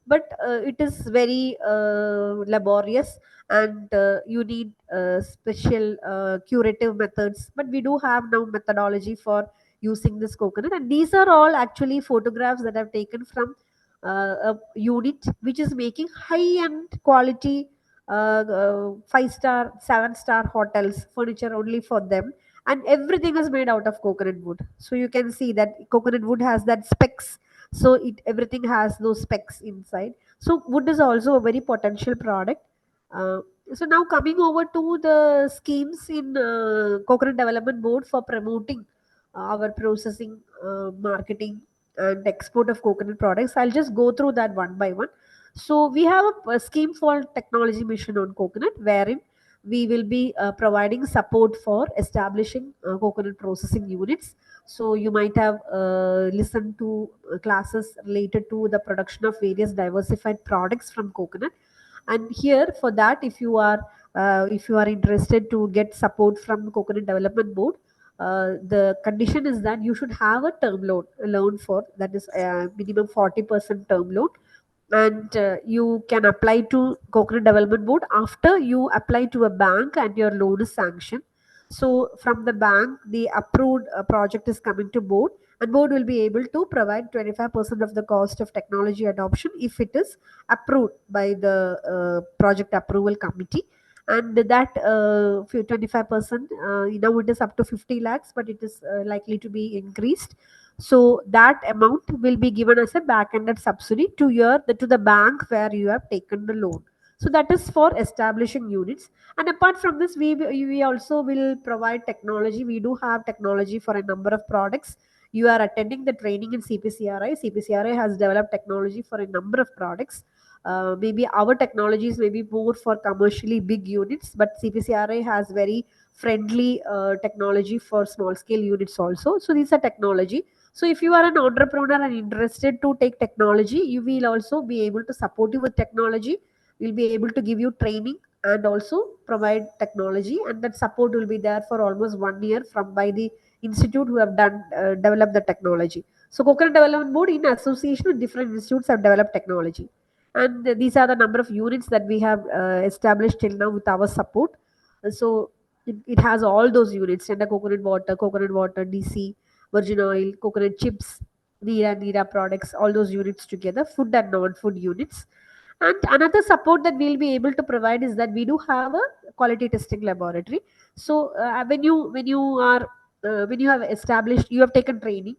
But it is very laborious, and you need special curative methods. But we do have now methodology for using this coconut. And these are all actually photographs that I've taken from a unit which is making high-end quality 5-star, 7-star hotels, furniture only for them, and everything is made out of coconut wood. So you can see that coconut wood has that specs, so it everything has those specs inside. So wood is also a very potential product. uh, so now coming over to the schemes in coconut development board for promoting our processing, marketing and export of coconut products, I'll just go through that one by one. So we have a scheme for technology mission on coconut, wherein we will be providing support for establishing coconut processing units. So you might have listened to classes related to the production of various diversified products from coconut. And here for that, if you are interested to get support from coconut development board, the condition is that you should have a term loan, a loan for that is minimum 40% term loan. And you can apply to coconut development board after you apply to a bank and your loan is sanctioned. So from the bank, the approved project is coming to board, and board will be able to provide 25% of the cost of technology adoption if it is approved by the project approval committee. And that 25%, now it is up to 50 lakhs, but it is likely to be increased. So that amount will be given as a back-ended subsidy to to the bank where you have taken the loan. So that is for establishing units. And apart from this, we also will provide technology. We do have technology for a number of products. You are attending the training in CPCRI. CPCRI has developed technology for a number of products. Maybe our technologies may be more for commercially big units, but CPCRI has very friendly technology for small scale units also. So these are technology. So if you are an entrepreneur and interested to take technology, you will also be able to support you with technology. We'll be able to give you training and also provide technology, and that support will be there for almost 1 year from by the institute who have done developed the technology. So Coconut Development Board in association with different institutes have developed technology, and these are the number of units that we have established till now with our support. So it has all those units: tender coconut water, DC, virgin oil, coconut chips, Nira products, all those units together, food and non-food units. And another support that we'll be able to provide is that we do have a quality testing laboratory. So when you have established, you have taken training,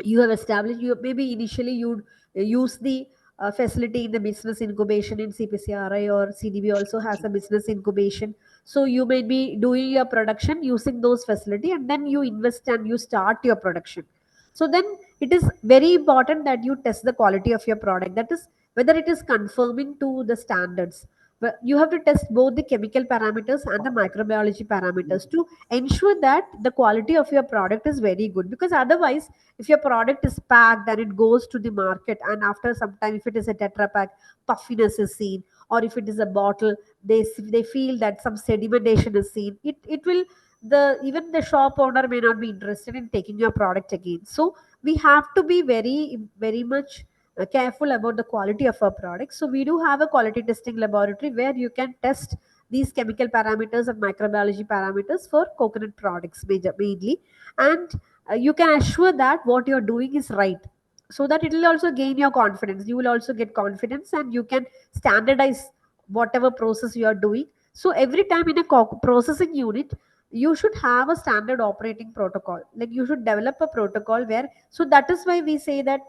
you have established, you maybe initially you'd use the facility in the business incubation in CPCRI, or CDB also has a business incubation. So you may be doing your production using those facility, and then you invest and you start your production. So then it is very important that you test the quality of your product, that is whether it is conforming to the standards. But you have to test both the chemical parameters and the microbiology parameters to ensure that the quality of your product is very good. Because otherwise, if your product is packed and it goes to the market, and after some time, if it is a tetra pack, puffiness is seen, or if it is a bottle, they feel that some sedimentation is seen, it will, the even the shop owner may not be interested in taking your product again. So we have to be very much careful about the quality of our products. So we do have a quality testing laboratory where you can test these chemical parameters and microbiology parameters for coconut products mainly. And you can assure that what you're doing is right, so that it will also gain your confidence. You will also get confidence, and you can standardize whatever process you are doing. So every time in a processing unit, you should have a standard operating protocol. Like you should develop a protocol where, so that is why we say that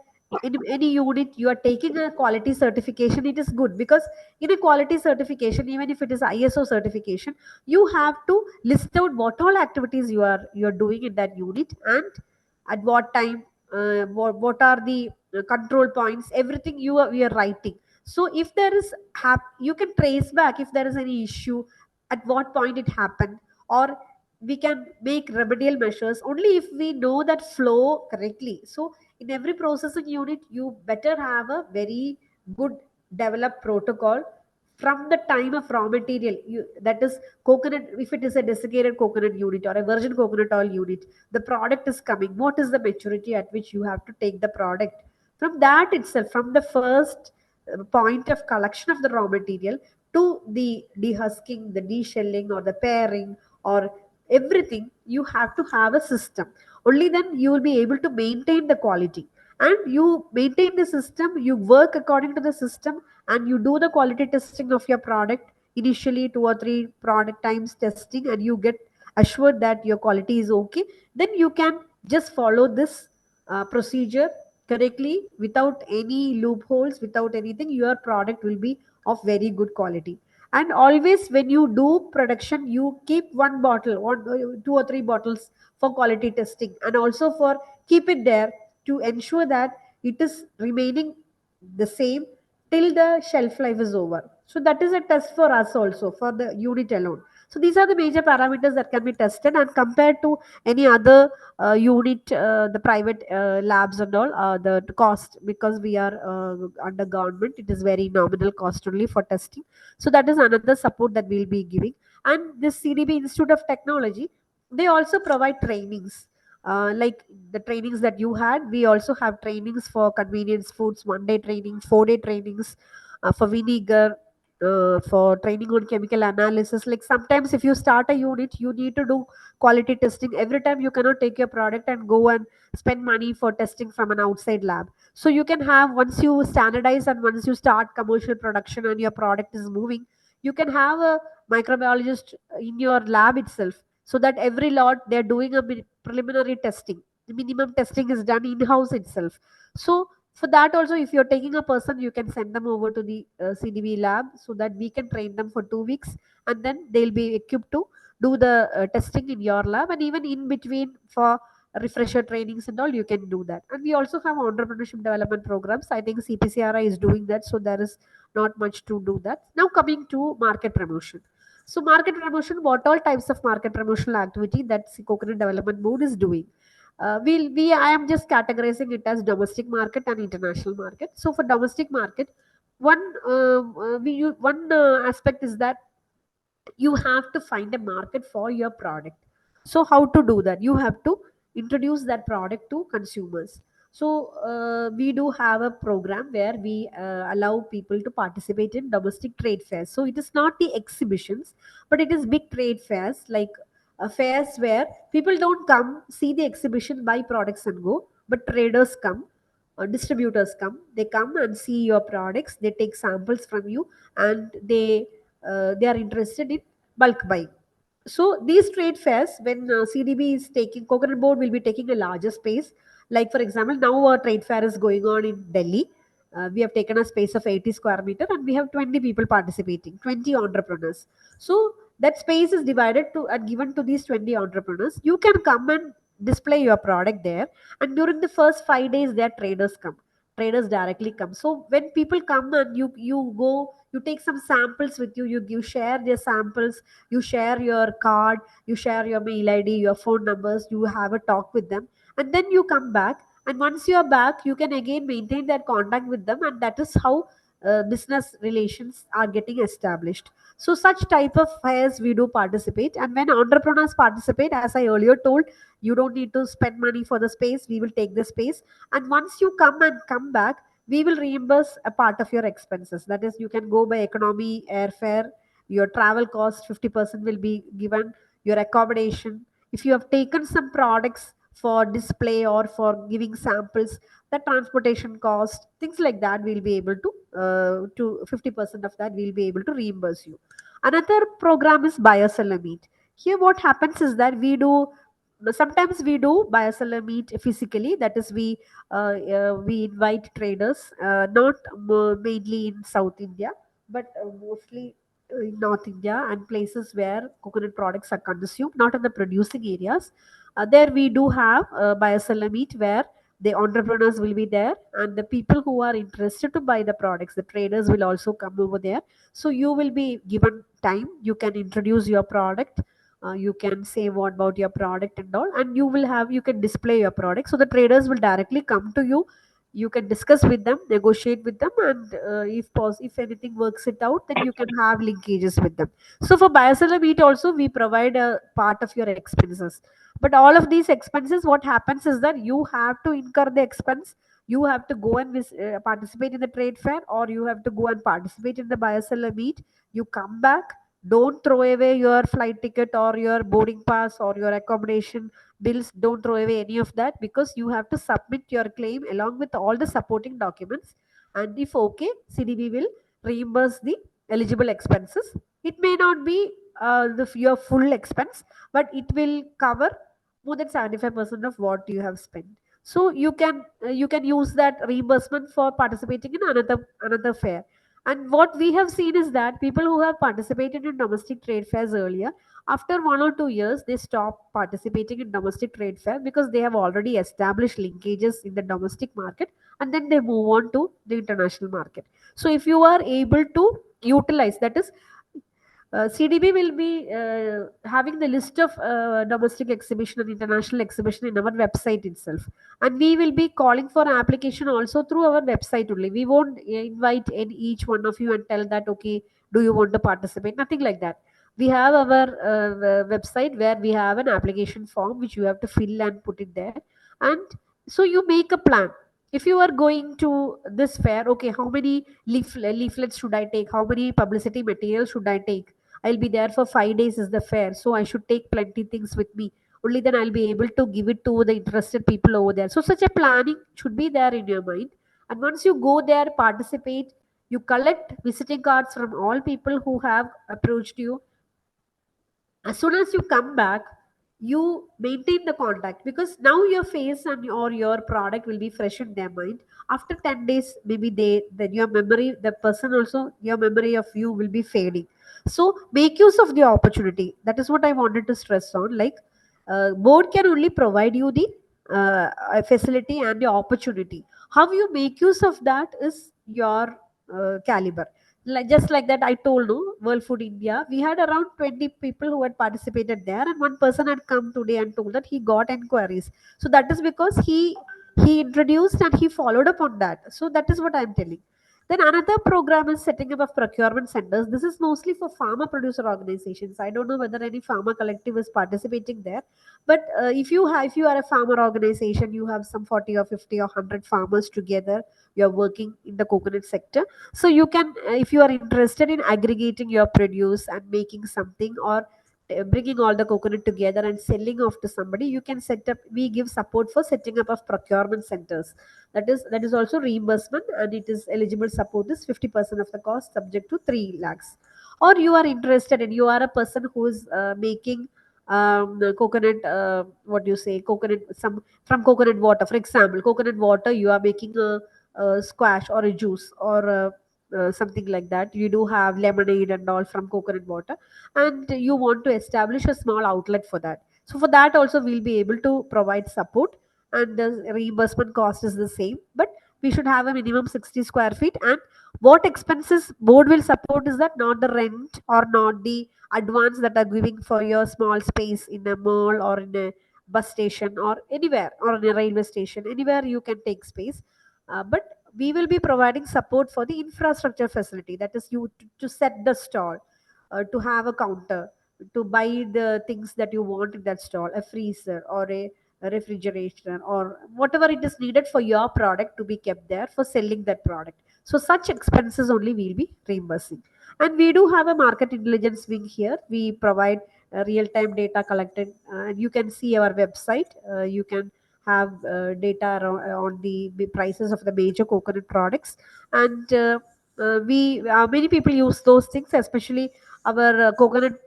in any unit you are taking a quality certification, it is good. Because in a quality certification, even if it is ISO certification, you have to list out what all activities you are doing in that unit, and at what time, what are the control points, everything we are writing. So if there is you can trace back if there is any issue, at what point it happened, or we can make remedial measures only if we know that flow correctly. So in every processing unit, you better have a very good developed protocol from the time of raw material. That is coconut, if it is a desiccated coconut unit or a virgin coconut oil unit, the product is coming, what is the maturity at which you have to take the product. From that itself, from the first point of collection of the raw material to the dehusking, the deshelling, or the pairing, or everything, you have to have a system. Only then you will be able to maintain the quality. And you maintain the system, you work according to the system, and you do the quality testing of your product, initially 2 or 3 product times testing, and you get assured that your quality is okay. Then you can just follow this procedure correctly, without any loopholes, without anything. Your product will be of very good quality. And always when you do production, you keep one bottle or 2 or 3 bottles for quality testing, and also for keep it there to ensure that it is remaining the same till the shelf life is over. So that is a test for us also, for the unit alone. So these are the major parameters that can be tested, and compared to any other unit, the private labs and all, the cost, because we are under government, it is very nominal cost only for testing. So that is another support that we'll be giving. And this CDB Institute of Technology, they also provide trainings, like the trainings that you had. We also have trainings for convenience foods, 1 day trainings, 4 day trainings, for vinegar, for training on chemical analysis. Like sometimes if you start a unit, you need to do quality testing every time. You cannot take your product and go and spend money for testing from an outside lab. So you can have, once you standardize and once you start commercial production and your product is moving, you can have a microbiologist in your lab itself, so that every lot they're doing a preliminary testing. The minimum testing is done in house itself. So for that also, if you're taking a person, you can send them over to the CDB lab, so that we can train them for 2 weeks, and then they'll be equipped to do the testing in your lab. And even in between, for refresher trainings and all, you can do that. And we also have entrepreneurship development programs. I think CPCRI is doing that, so there is not much to do that. Now coming to market promotion. So market promotion, what all types of market promotional activity that Coconut Development Board is doing? I am just categorizing it as domestic market and international market. So for domestic market, one aspect is that you have to find a market for your product. So how to do that? You have to introduce that product to consumers. So we do have a program where we allow people to participate in domestic trade fairs. So it is not the exhibitions, but it is big trade fairs, like fairs where people don't come see the exhibition, buy products and go, but traders come, distributors come, they come and see your products, they take samples from you, and they are interested in bulk buying. So these trade fairs, when CDB is taking, Coconut Board will be taking a larger space. Like for example, now a trade fair is going on in Delhi. We have taken a space of 80 square meter, and we have 20 people participating, 20 entrepreneurs. So that space is divided to and given to these 20 entrepreneurs. You can come and display your product there, and during the first 5 days, their traders come. Traders directly come. So when people come and you go, you take some samples with you. You share their samples, you share your card, you share your mail ID, your phone numbers, you have a talk with them, and then you come back. And once you are back, you can again maintain that contact with them, and that is how business relations are getting established. So such type of fairs we do participate. And when entrepreneurs participate, as I earlier told, you don't need to spend money for the space, we will take the space. And once you come and come back, we will reimburse a part of your expenses. That is, you can go by economy airfare, your travel cost 50% will be given, your accommodation. If you have taken some products for display or for giving samples, the transportation cost, things like that, we'll be able to 50% of that we'll be able to reimburse you. Another program is buyer seller meet. Here what happens is that sometimes we do buyer seller meet physically. That is, we invite traders, not mainly in South India, but mostly in North India and places where coconut products are consumed, not in the producing areas. There we do have a buyer seller meet where the entrepreneurs will be there, and the people who are interested to buy the products, the traders, will also come over there. So you will be given time, you can introduce your product, you can say what about your product and all, and you can display your product. So the traders will directly come to you, you can discuss with them, negotiate with them, and if anything works it out, then you can have linkages with them. So for buyer seller meet also, we provide a part of your expenses. But all of these expenses, what happens is that you have to incur the expense. You have to go and participate in the trade fair, or you have to go and participate in the buyer seller meet. You come back, Don't throw away your flight ticket or your boarding pass or your accommodation bills. Don't throw away any of that, because you have to submit your claim along with all the supporting documents. And if okay, CDB will reimburse the eligible expenses. It may not be your full expense, but it will cover more than 75% of what you have spent. So you can use that reimbursement for participating in another fair. And what we have seen is that people who have participated in domestic trade fairs earlier, after 1 or 2 years, they stop participating in domestic trade fair because they have already established linkages in the domestic market, and then they move on to the international market. So if you are able to utilize, that is, CDB will be having the list of domestic exhibition and international exhibition in our website itself, and we will be calling for an application also through our website only. We won't invite in each one of you and tell that, okay, do you want to participate? Nothing like that. We have our website where we have an application form which you have to fill and put it there. And so you make a plan. If you are going to this fair, okay, how many leaflets should I take? How many publicity materials should I take? I'll be there for 5 days is the fair, so I should take plenty things with me. Only then I'll be able to give it to the interested people over there. So such a planning should be there in your mind. And once you go there, participate, you collect visiting cards from all people who have approached you. As soon as you come back, you maintain the contact, because now your face and or your product will be fresh in their mind. After 10 days, maybe they then your memory, the person also, your memory of you will be fading. So make use of the opportunity. That is what I wanted to stress on. Like, board can only provide you the facility and the opportunity. How you make use of that is your caliber. Like, just like that, I told you, World Food India, we had around 20 people who had participated there, and one person had come today and told that he got enquiries. So that is because he introduced and he followed up on that. So that is what I'm telling. Then another program is setting up of procurement centers. This is mostly for farmer producer organizations. I don't know whether any farmer collective is participating there, but if you are a farmer organization, you have some 40 or 50 or 100 farmers together. You are working in the coconut sector, so you can, if you are interested in aggregating your produce and making something, or bringing all the coconut together and selling off to somebody, you can set up, we give support for setting up of procurement centers. That is also reimbursement, and it is eligible support is 50% of the cost, subject to 3 lakhs. Or you are interested and you are a person who is making the coconut, what do you say, coconut, some from coconut water, for example, coconut water, you are making a squash or a juice, or something like that. You do have lemonade and all from coconut water, and you want to establish a small outlet for that. So for that also we'll be able to provide support, and the reimbursement cost is the same, but we should have a minimum 60 square feet. And what expenses board will support is that not the rent or not the advance that are giving for your small space in a mall or in a bus station or anywhere, or in a railway station, anywhere you can take space. But we will be providing support for the infrastructure facility, that is, you to set the stall, to have a counter, to buy the things that you want in that stall, a freezer or a refrigeration, or whatever it is needed for your product to be kept there for selling that product. So such expenses only we'll be reimbursing. And we do have a market intelligence wing here. We provide real-time data collected, and you can see our website. You can have data on the prices of the major coconut products. And we many people use those things, especially our coconut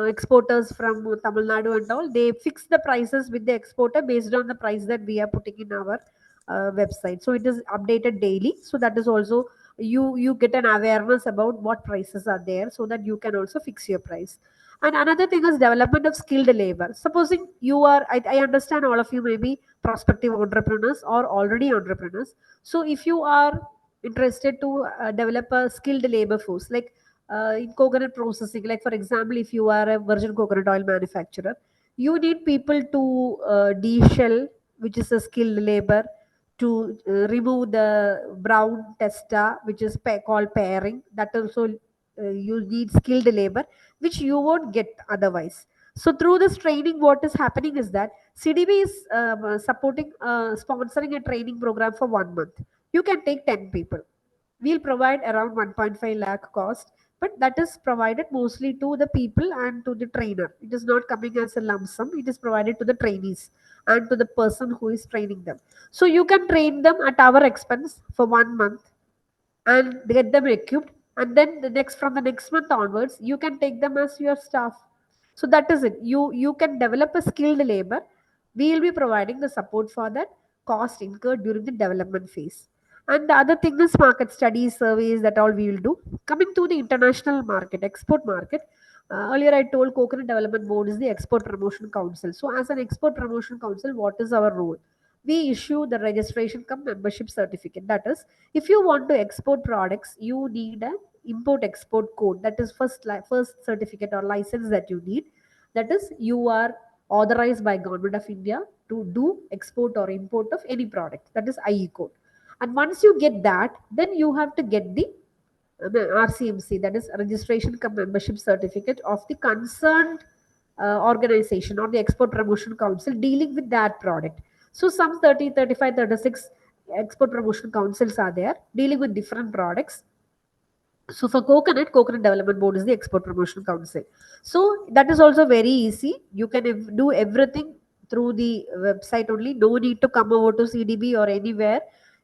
exporters from Tamil Nadu and all. They fix the prices with the exporter based on the price that we are putting in our website. So it is updated daily. So that is also, you get an awareness about what prices are there, so that you can also fix your price. And another thing is development of skilled labor. Supposing you are, I understand all of you may be prospective entrepreneurs or already entrepreneurs. So if you are interested to develop a skilled labor force, like in coconut processing, like for example, if you are a virgin coconut oil manufacturer, you need people to de-shell, which is a skilled labor, to remove the brown testa, which is called pairing. That also you need skilled labor, which you won't get otherwise. So through this training, what is happening is that CDB is supporting, sponsoring a training program for 1 month. You can take 10 people. We'll provide around 1.5 lakh cost. but that is provided mostly to the people and to the trainer. It is not coming as a lump sum, it is provided to the trainees and to the person who is training them. So you can train them at our expense for 1 month and get them equipped, and then the next month onwards you can take them as your staff. So that is it, you can develop a skilled labor. We will be providing the support for that cost incurred during the development phase. And the other thing is market studies, surveys, that all we will do. Coming to the international market, export market, earlier I told Coconut Development Board is the export promotion council. So as an export promotion council, what is our role? We issue the registration cum membership certificate. That is, if you want to export products, you need an import export code. That is first certificate or license that you need. That is, you are authorized by Government of India to do export or import of any product. That is IE code. And once you get that, then you have to get the RCMC, that is registration cum membership certificate of the concerned organization or the export promotion council dealing with that product. So some 30, 35, 36 export promotion councils are there dealing with different products. So for Coconut Development Board is the export promotion council. So that is also very easy. You can do everything through the website only. No need to come over to CDB or anywhere.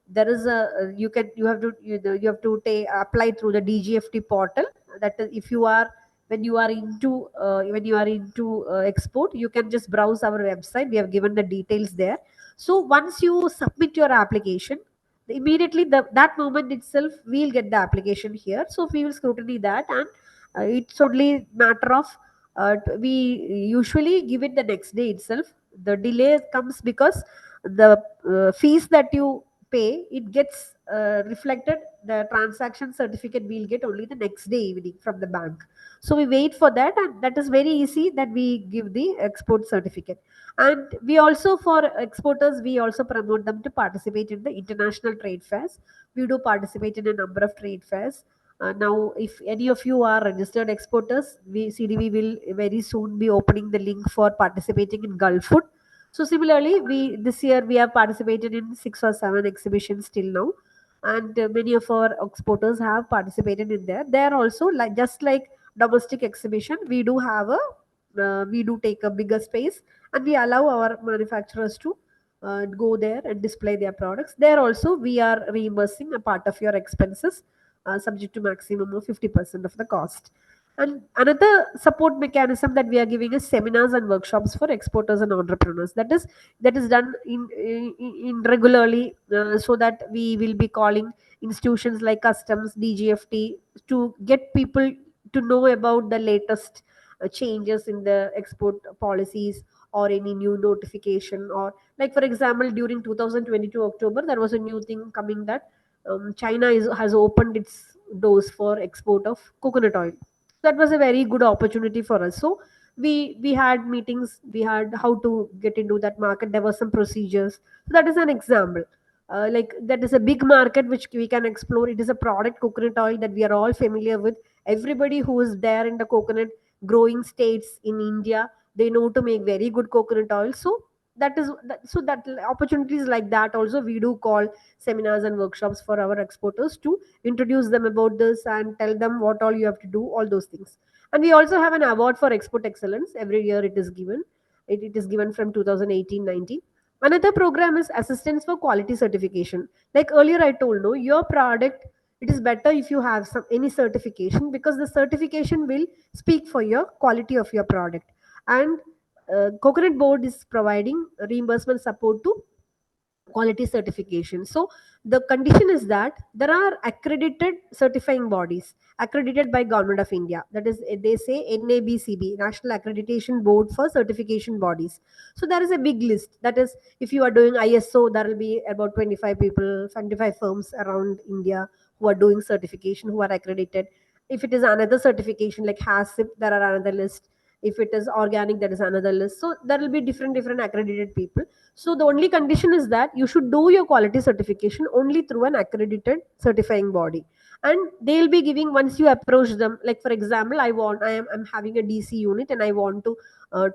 There is a you have to you have to apply through the DGFT portal. That is, if you are when you are into export, you can just browse our website. We have given the details there. So once you submit your application, immediately that moment itself we'll get the application here, so we will scrutiny that, and it's only matter of we usually give it the next day itself. The delay comes because the fees that you pay, it gets reflected, the transaction certificate we'll get only the next day evening from the bank. So we wait for that, and that is very easy that we give the export certificate. And we also, for exporters, we also promote them to participate in the international trade fairs. We do participate in a number of trade fairs. Now if any of you are registered exporters, we CDB will very soon be opening the link for participating in Gulf Food. So similarly, we this year we have participated in 6 or 7 exhibitions till now, and many of our exporters have participated in there. They are also like, just like domestic exhibition, we do have a we do take a bigger space, and we allow our manufacturers to go there and display their products. There also we are reimbursing a part of your expenses, subject to maximum of 50% of the cost. And another support mechanism that we are giving is seminars and workshops for exporters and entrepreneurs. That is done in regularly, so that we will be calling institutions like customs, DGFT, to get people to know about the latest changes in the export policies, or any new notification, or like for example during 2022 October there was a new thing coming that China has opened its doors for export of coconut oil. That was a very good opportunity for us. So we had meetings, we had how to get into that market, there were some procedures. So that is an example. Like that is a big market which we can explore. It is a product, coconut oil, that we are all familiar with. Everybody who is there in the coconut growing states in India, they know to make very good coconut oil. So that opportunities like that also we do call seminars and workshops for our exporters to introduce them about this and tell them what all you have to do, all those things. And we also have an award for export excellence. Every year it is given. It is given from 2018-19. Another program is assistance for quality certification. Like earlier I told, no, your product, it is better if you have any certification, because the certification will speak for your quality of your product. And Coconut Board is providing reimbursement support to quality certification. So the condition is that there are accredited certifying bodies accredited by Government of India. That is, they say NABCB, National Accreditation Board for Certification Bodies. So there is a big list. That is, if you are doing ISO, there will be about 25 people, 25 firms around India who are doing certification, who are accredited. If it is another certification like HACCP, there are another list. If it is organic, there is another list. So there will be different accredited people. So the only condition is that you should do your quality certification only through an accredited certifying body. And they'll be giving, once you approach them, like for example, I'm having a DC unit and I want to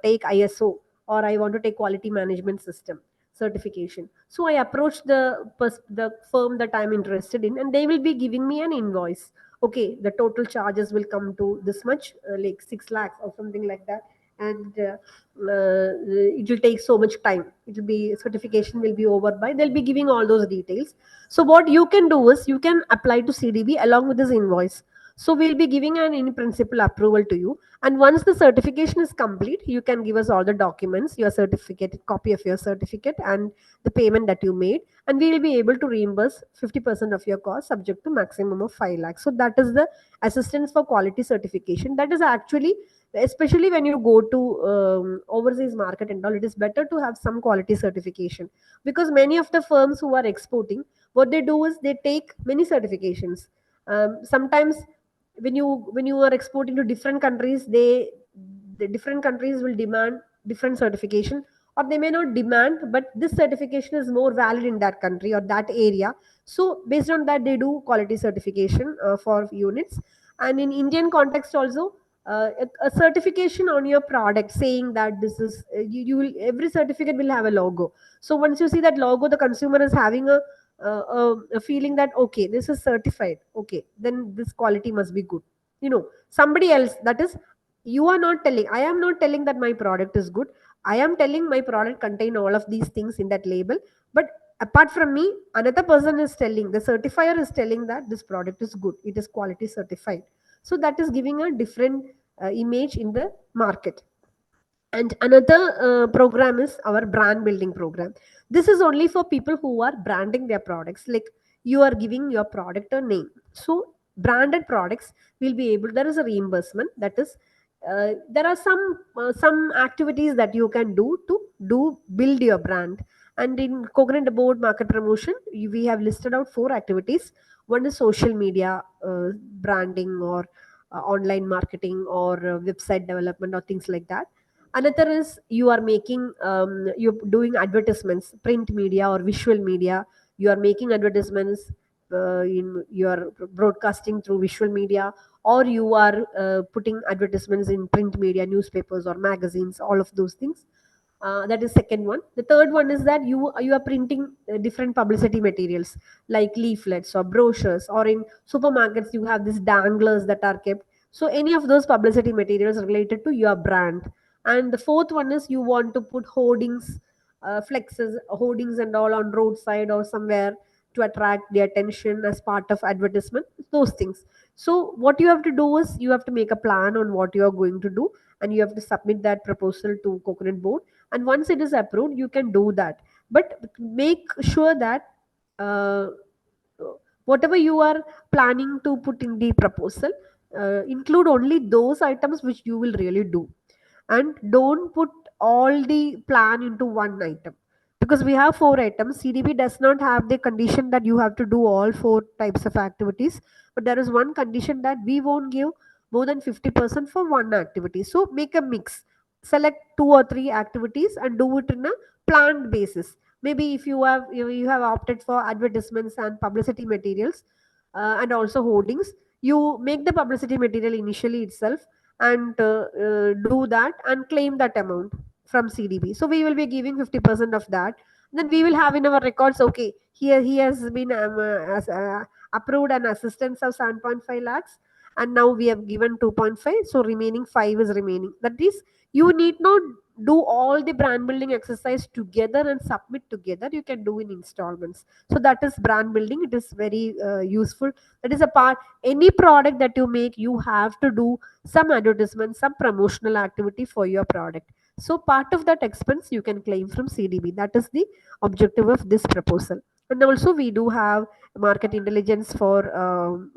take ISO, or I want to take quality management system certification. So I approach the firm that I'm interested in, and they will be giving me an invoice okay, the total charges will come to this much, like 6 lakhs or something like that. And it will take so much time. It will be certification will be over by, they'll be giving all those details. So what you can do is you can apply to CDB along with this invoice. So we'll be giving an in principle approval to you. And once the certification is complete, you can give us all the documents, your certificate, copy of your certificate, and the payment that you made, and we will be able to reimburse 50% of your cost subject to maximum of 5 lakhs. So that is the assistance for quality certification. That is actually, especially when you go to overseas market and all, it is better to have some quality certification, because many of the firms who are exporting, what they do is they take many certifications. Sometimes when you are exporting to different countries, the different countries will demand different certification, or they may not demand, but this certification is more valid in that country or that area. So based on that, they do quality certification for units. And in Indian context also, a certification on your product saying that this is you will, every certificate will have a logo. So once you see that logo, the consumer is having a feeling that okay, this is certified, okay, then this quality must be good. Somebody else, that is, you are not telling, I am not telling that my product is good. I am telling my product contain all of these things in that label. But apart from me, another person is telling, the certifier is telling that this product is good, it is quality certified. So that is giving a different image in the market. And another program is our brand building program. This is only for people who are branding their products, like you are giving your product a name. So branded products will be able, there is a reimbursement, that is, there are some activities that you can do to do build your brand. And in Coconut Board Market Promotion, we have listed out 4 activities. One is social media branding, or online marketing, or website development, or things like that. Another is you are making you're doing advertisements, print media or visual media. You are making advertisements, in your broadcasting through visual media, or you are putting advertisements in print media, newspapers or magazines, all of those things. That is second one. The third one is that you are printing different publicity materials, like leaflets or brochures, or in supermarkets you have these danglers that are kept. So any of those publicity materials related to your brand. And the fourth one is you want to put hoardings, flexes, hoardings and all on roadside or somewhere to attract the attention as part of advertisement, those things. So what you have to do is you have to make a plan on what you are going to do, and you have to submit that proposal to Coconut Board. And once it is approved, you can do that. But make sure that uh, whatever you are planning to put in the proposal, include only those items which you will really do, and don't put all the plan into one item, because we have 4 items. CDB does not have the condition that you have to do all 4 types of activities, but there is one condition that we won't give more than 50% for one activity. So make a mix, select 2 or 3 activities and do it in a planned basis. Maybe if you have opted for advertisements and publicity materials, and also hoardings, you make the publicity material initially itself, and do that and claim that amount from CDB. So we will be giving 50% of that. Then we will have in our records, okay, here he has been approved an assistance of 7.5 lakhs, and now we have given 2.5, so remaining 5 is remaining. That is, you need not do all the brand building exercise together and submit together. You can do in installments. So that is brand building. It is very useful. That is a part. Any product that you make, you have to do some advertisement, some promotional activity for your product. So part of that expense you can claim from CDB. That is the objective of this proposal. And also we do have market intelligence for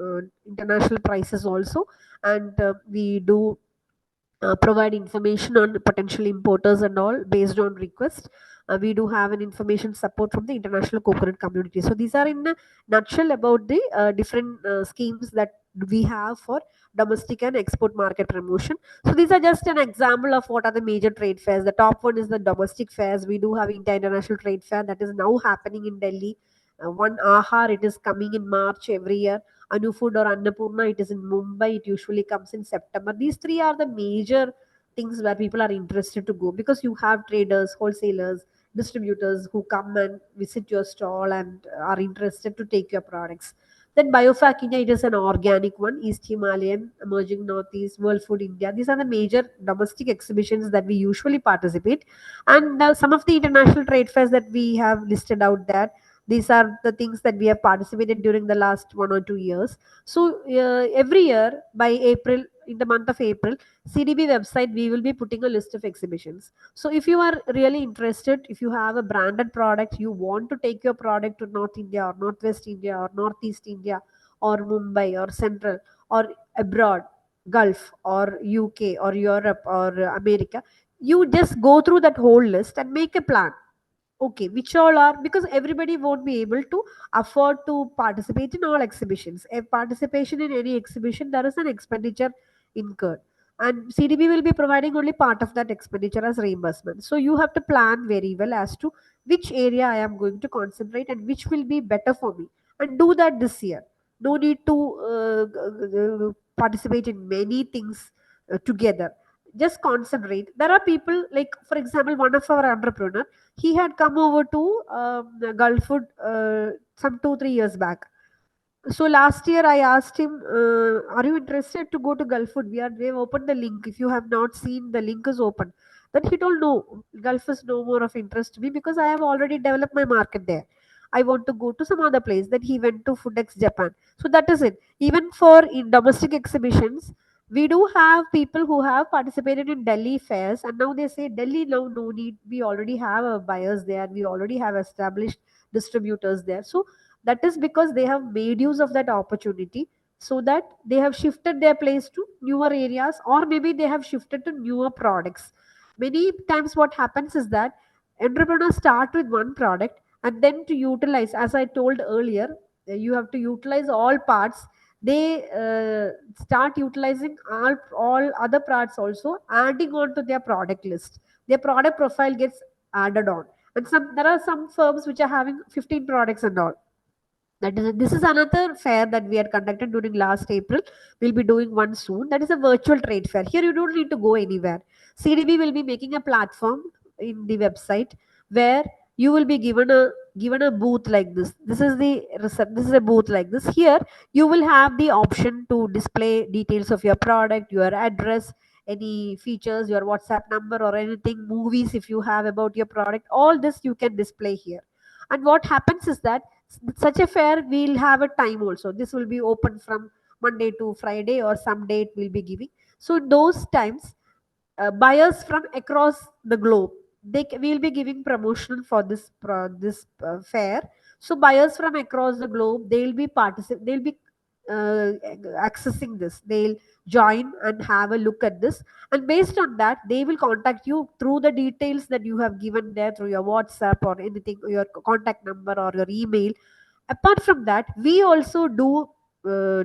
international prices also, and we do provide information on potential importers and all based on request. We do have an information support from the international coconut community. So these are in a nutshell about the different schemes that we have for domestic and export market promotion. So these are just an example of what are the major trade fairs. The top one is the domestic fairs. We do have international trade fair that is now happening in Delhi. One Ahar, it is coming in March every year. Anufood or Annapurna, it is in Mumbai. It usually comes in September. These three are the major things where people are interested to go, because you have traders, wholesalers, distributors who come and visit your stall and are interested to take your products. Then Biofac India, it is an organic one. East Himalayan, Emerging Northeast, World Food India. These are the major domestic exhibitions that we usually participate. And some of the international trade fairs that we have listed out there, these are the things that we have participated during the last 1 or 2 years. So every year by April, in the month of April, CDB website, we will be putting a list of exhibitions. So if you are really interested, if you have a branded product, you want to take your product to North India or Northwest India or Northeast India or Mumbai or Central or abroad, Gulf or UK or Europe or America, you just go through that whole list and make a plan. Okay, which all are, because everybody won't be able to afford to participate in all exhibitions. A participation in any exhibition, there is an expenditure incurred, and CDB will be providing only part of that expenditure as reimbursement. So you have to plan very well as to which area I am going to concentrate and which will be better for me, and do that this year. No need to participate in many things together. Just concentrate. There are people, like for example, one of our entrepreneur, he had come over to Gulf Food some 2 3 years back. So last year I asked him, "Are you interested to go to Gulf Food? They've opened the link. If you have not seen, the link is open." Then he told, "No, Gulf is no more of interest to me because I have already developed my market there. I want to go to some other place." Then he went to Foodex Japan. So that is it. Even for in domestic exhibitions, we do have people who have participated in Delhi fairs, and now they say Delhi, no need. We already have buyers there. We already have established distributors there. So that is because they have made use of that opportunity, so that they have shifted their place to newer areas, or maybe they have shifted to newer products. Many times what happens is that entrepreneurs start with one product, and then to utilize, as I told earlier, you have to utilize all parts. They start utilizing all other parts also, adding on to their product list. Their product profile gets added on. And there are some firms which are having 15 products and all. This is another fair that we had conducted during last April. We'll be doing one soon. That is a virtual trade fair. Here you don't need to go anywhere. CDB will be making a platform in the website where you will be given a booth like this. This is a booth like this. Here you will have the option to display details of your product, your address, any features, your WhatsApp number or anything, movies if you have about your product. All this you can display here. And what happens is that such a fair we'll have a time also. This will be open from Monday to Friday, or some date we'll be giving. So in those times, buyers from across the globe, we'll be giving promotion for this fair. So buyers from across the globe, they'll be accessing this. They'll join and have a look at this, and based on that they will contact you through the details that you have given there, through your WhatsApp or anything, your contact number or your email. Apart from that, we also do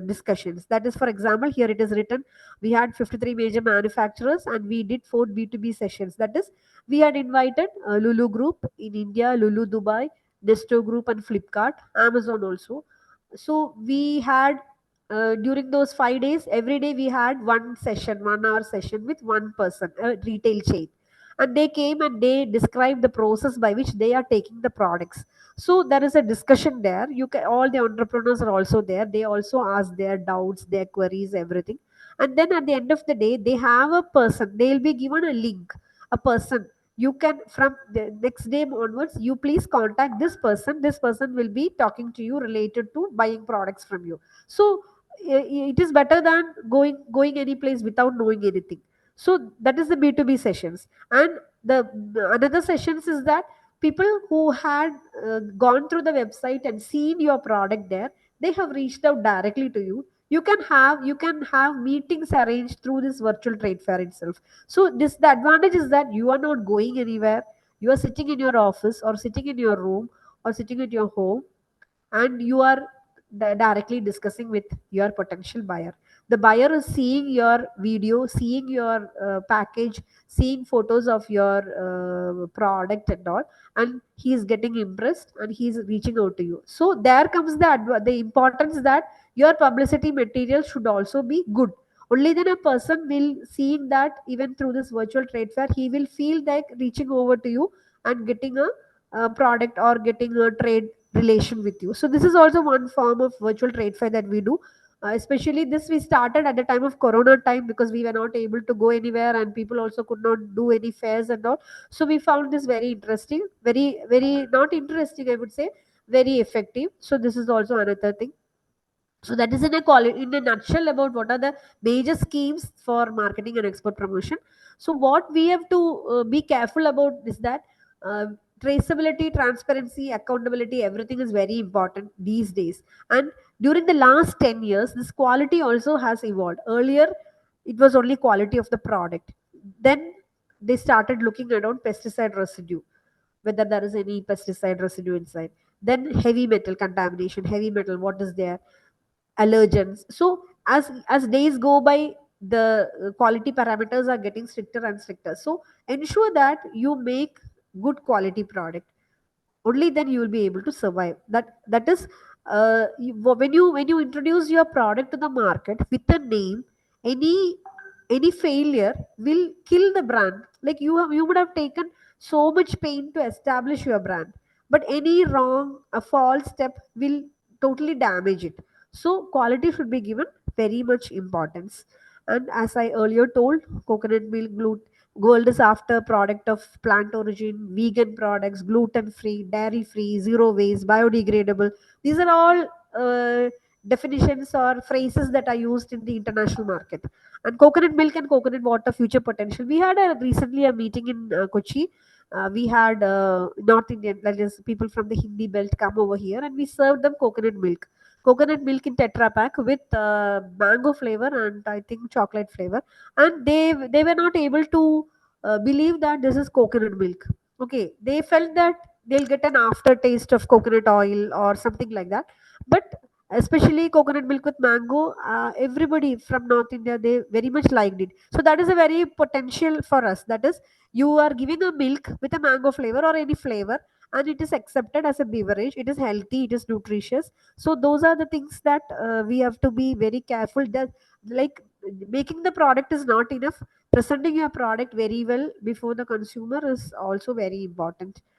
discussions. That is, for example, here it is written, we had 53 major manufacturers and we did 4 B2B sessions. That is, we had invited Lulu Group in India, Lulu Dubai, Nesto Group and Flipkart, Amazon also. So we had during those 5 days, every day we had 1 hour session with one person, a retail chain, and they came and they described the process by which they are taking the products. So there is a discussion there. You can, all the entrepreneurs are also there. They also ask their doubts, their queries, everything. And then at the end of the day, they have a person. They'll be given a link, a person. You can, from the next day onwards, you please contact this person. This person will be talking to you related to buying products from you. So it is better than going any place without knowing anything. So that is the B2B sessions. And the another sessions is that people who had gone through the website and seen your product there, they have reached out directly to you. You can have meetings arranged through this virtual trade fair itself. So this, the advantage is that you are not going anywhere. You are sitting in your office or sitting in your room or sitting at your home, and you are directly discussing with your potential buyer. The buyer is seeing your video, seeing your package, seeing photos of your product and all, and he is getting impressed and he is reaching out to you. So there comes the importance that your publicity material should also be good. Only then a person will, seeing that even through this virtual trade fair, he will feel like reaching over to you and getting a product or getting a trade relation with you. So this is also one form of virtual trade fair that we do. Especially this we started at the time of corona time, because we were not able to go anywhere and people also could not do any fairs and all. So we found this very interesting, very not interesting, I would say, very effective. So this is also another thing. So that is in a in a nutshell about what are the major schemes for marketing and export promotion. So what we have to be careful about is that uh, traceability, transparency, accountability, everything is very important these days. And during the last 10 years, this quality also has evolved. Earlier it was only quality of the product, then they started looking around pesticide residue, whether there is any pesticide residue inside. Then heavy metal contamination, heavy metal, what is there, allergens. So as days go by, the quality parameters are getting stricter and stricter. So ensure that you make good quality product, only then you will be able to survive. That is when you introduce your product to the market with a name, any failure will kill the brand. Like you would have taken so much pain to establish your brand, but any wrong, a false step will totally damage it. So quality should be given very much importance. And as I earlier told, coconut milk, gluten, gold is after product of plant origin, vegan products, gluten free, dairy free, zero waste, biodegradable. These are all definitions or phrases that are used in the international market. And coconut milk and coconut water future potential. We had recently a meeting in Kochi. We had North Indian, that is people from the Hindi belt, come over here, and we served them coconut milk in Tetra Pak with mango flavor and I think chocolate flavor. And they were not able to believe that this is coconut milk. Okay, they felt that they'll get an aftertaste of coconut oil or something like that. But especially coconut milk with mango, everybody from North India, they very much liked it. So that is a very potential for us. That is, you are giving a milk with a mango flavor or any flavor, and it is accepted as a beverage, it is healthy, it is nutritious. So those are the things that we have to be very careful that, like, making the product is not enough, presenting your product very well before the consumer is also very important.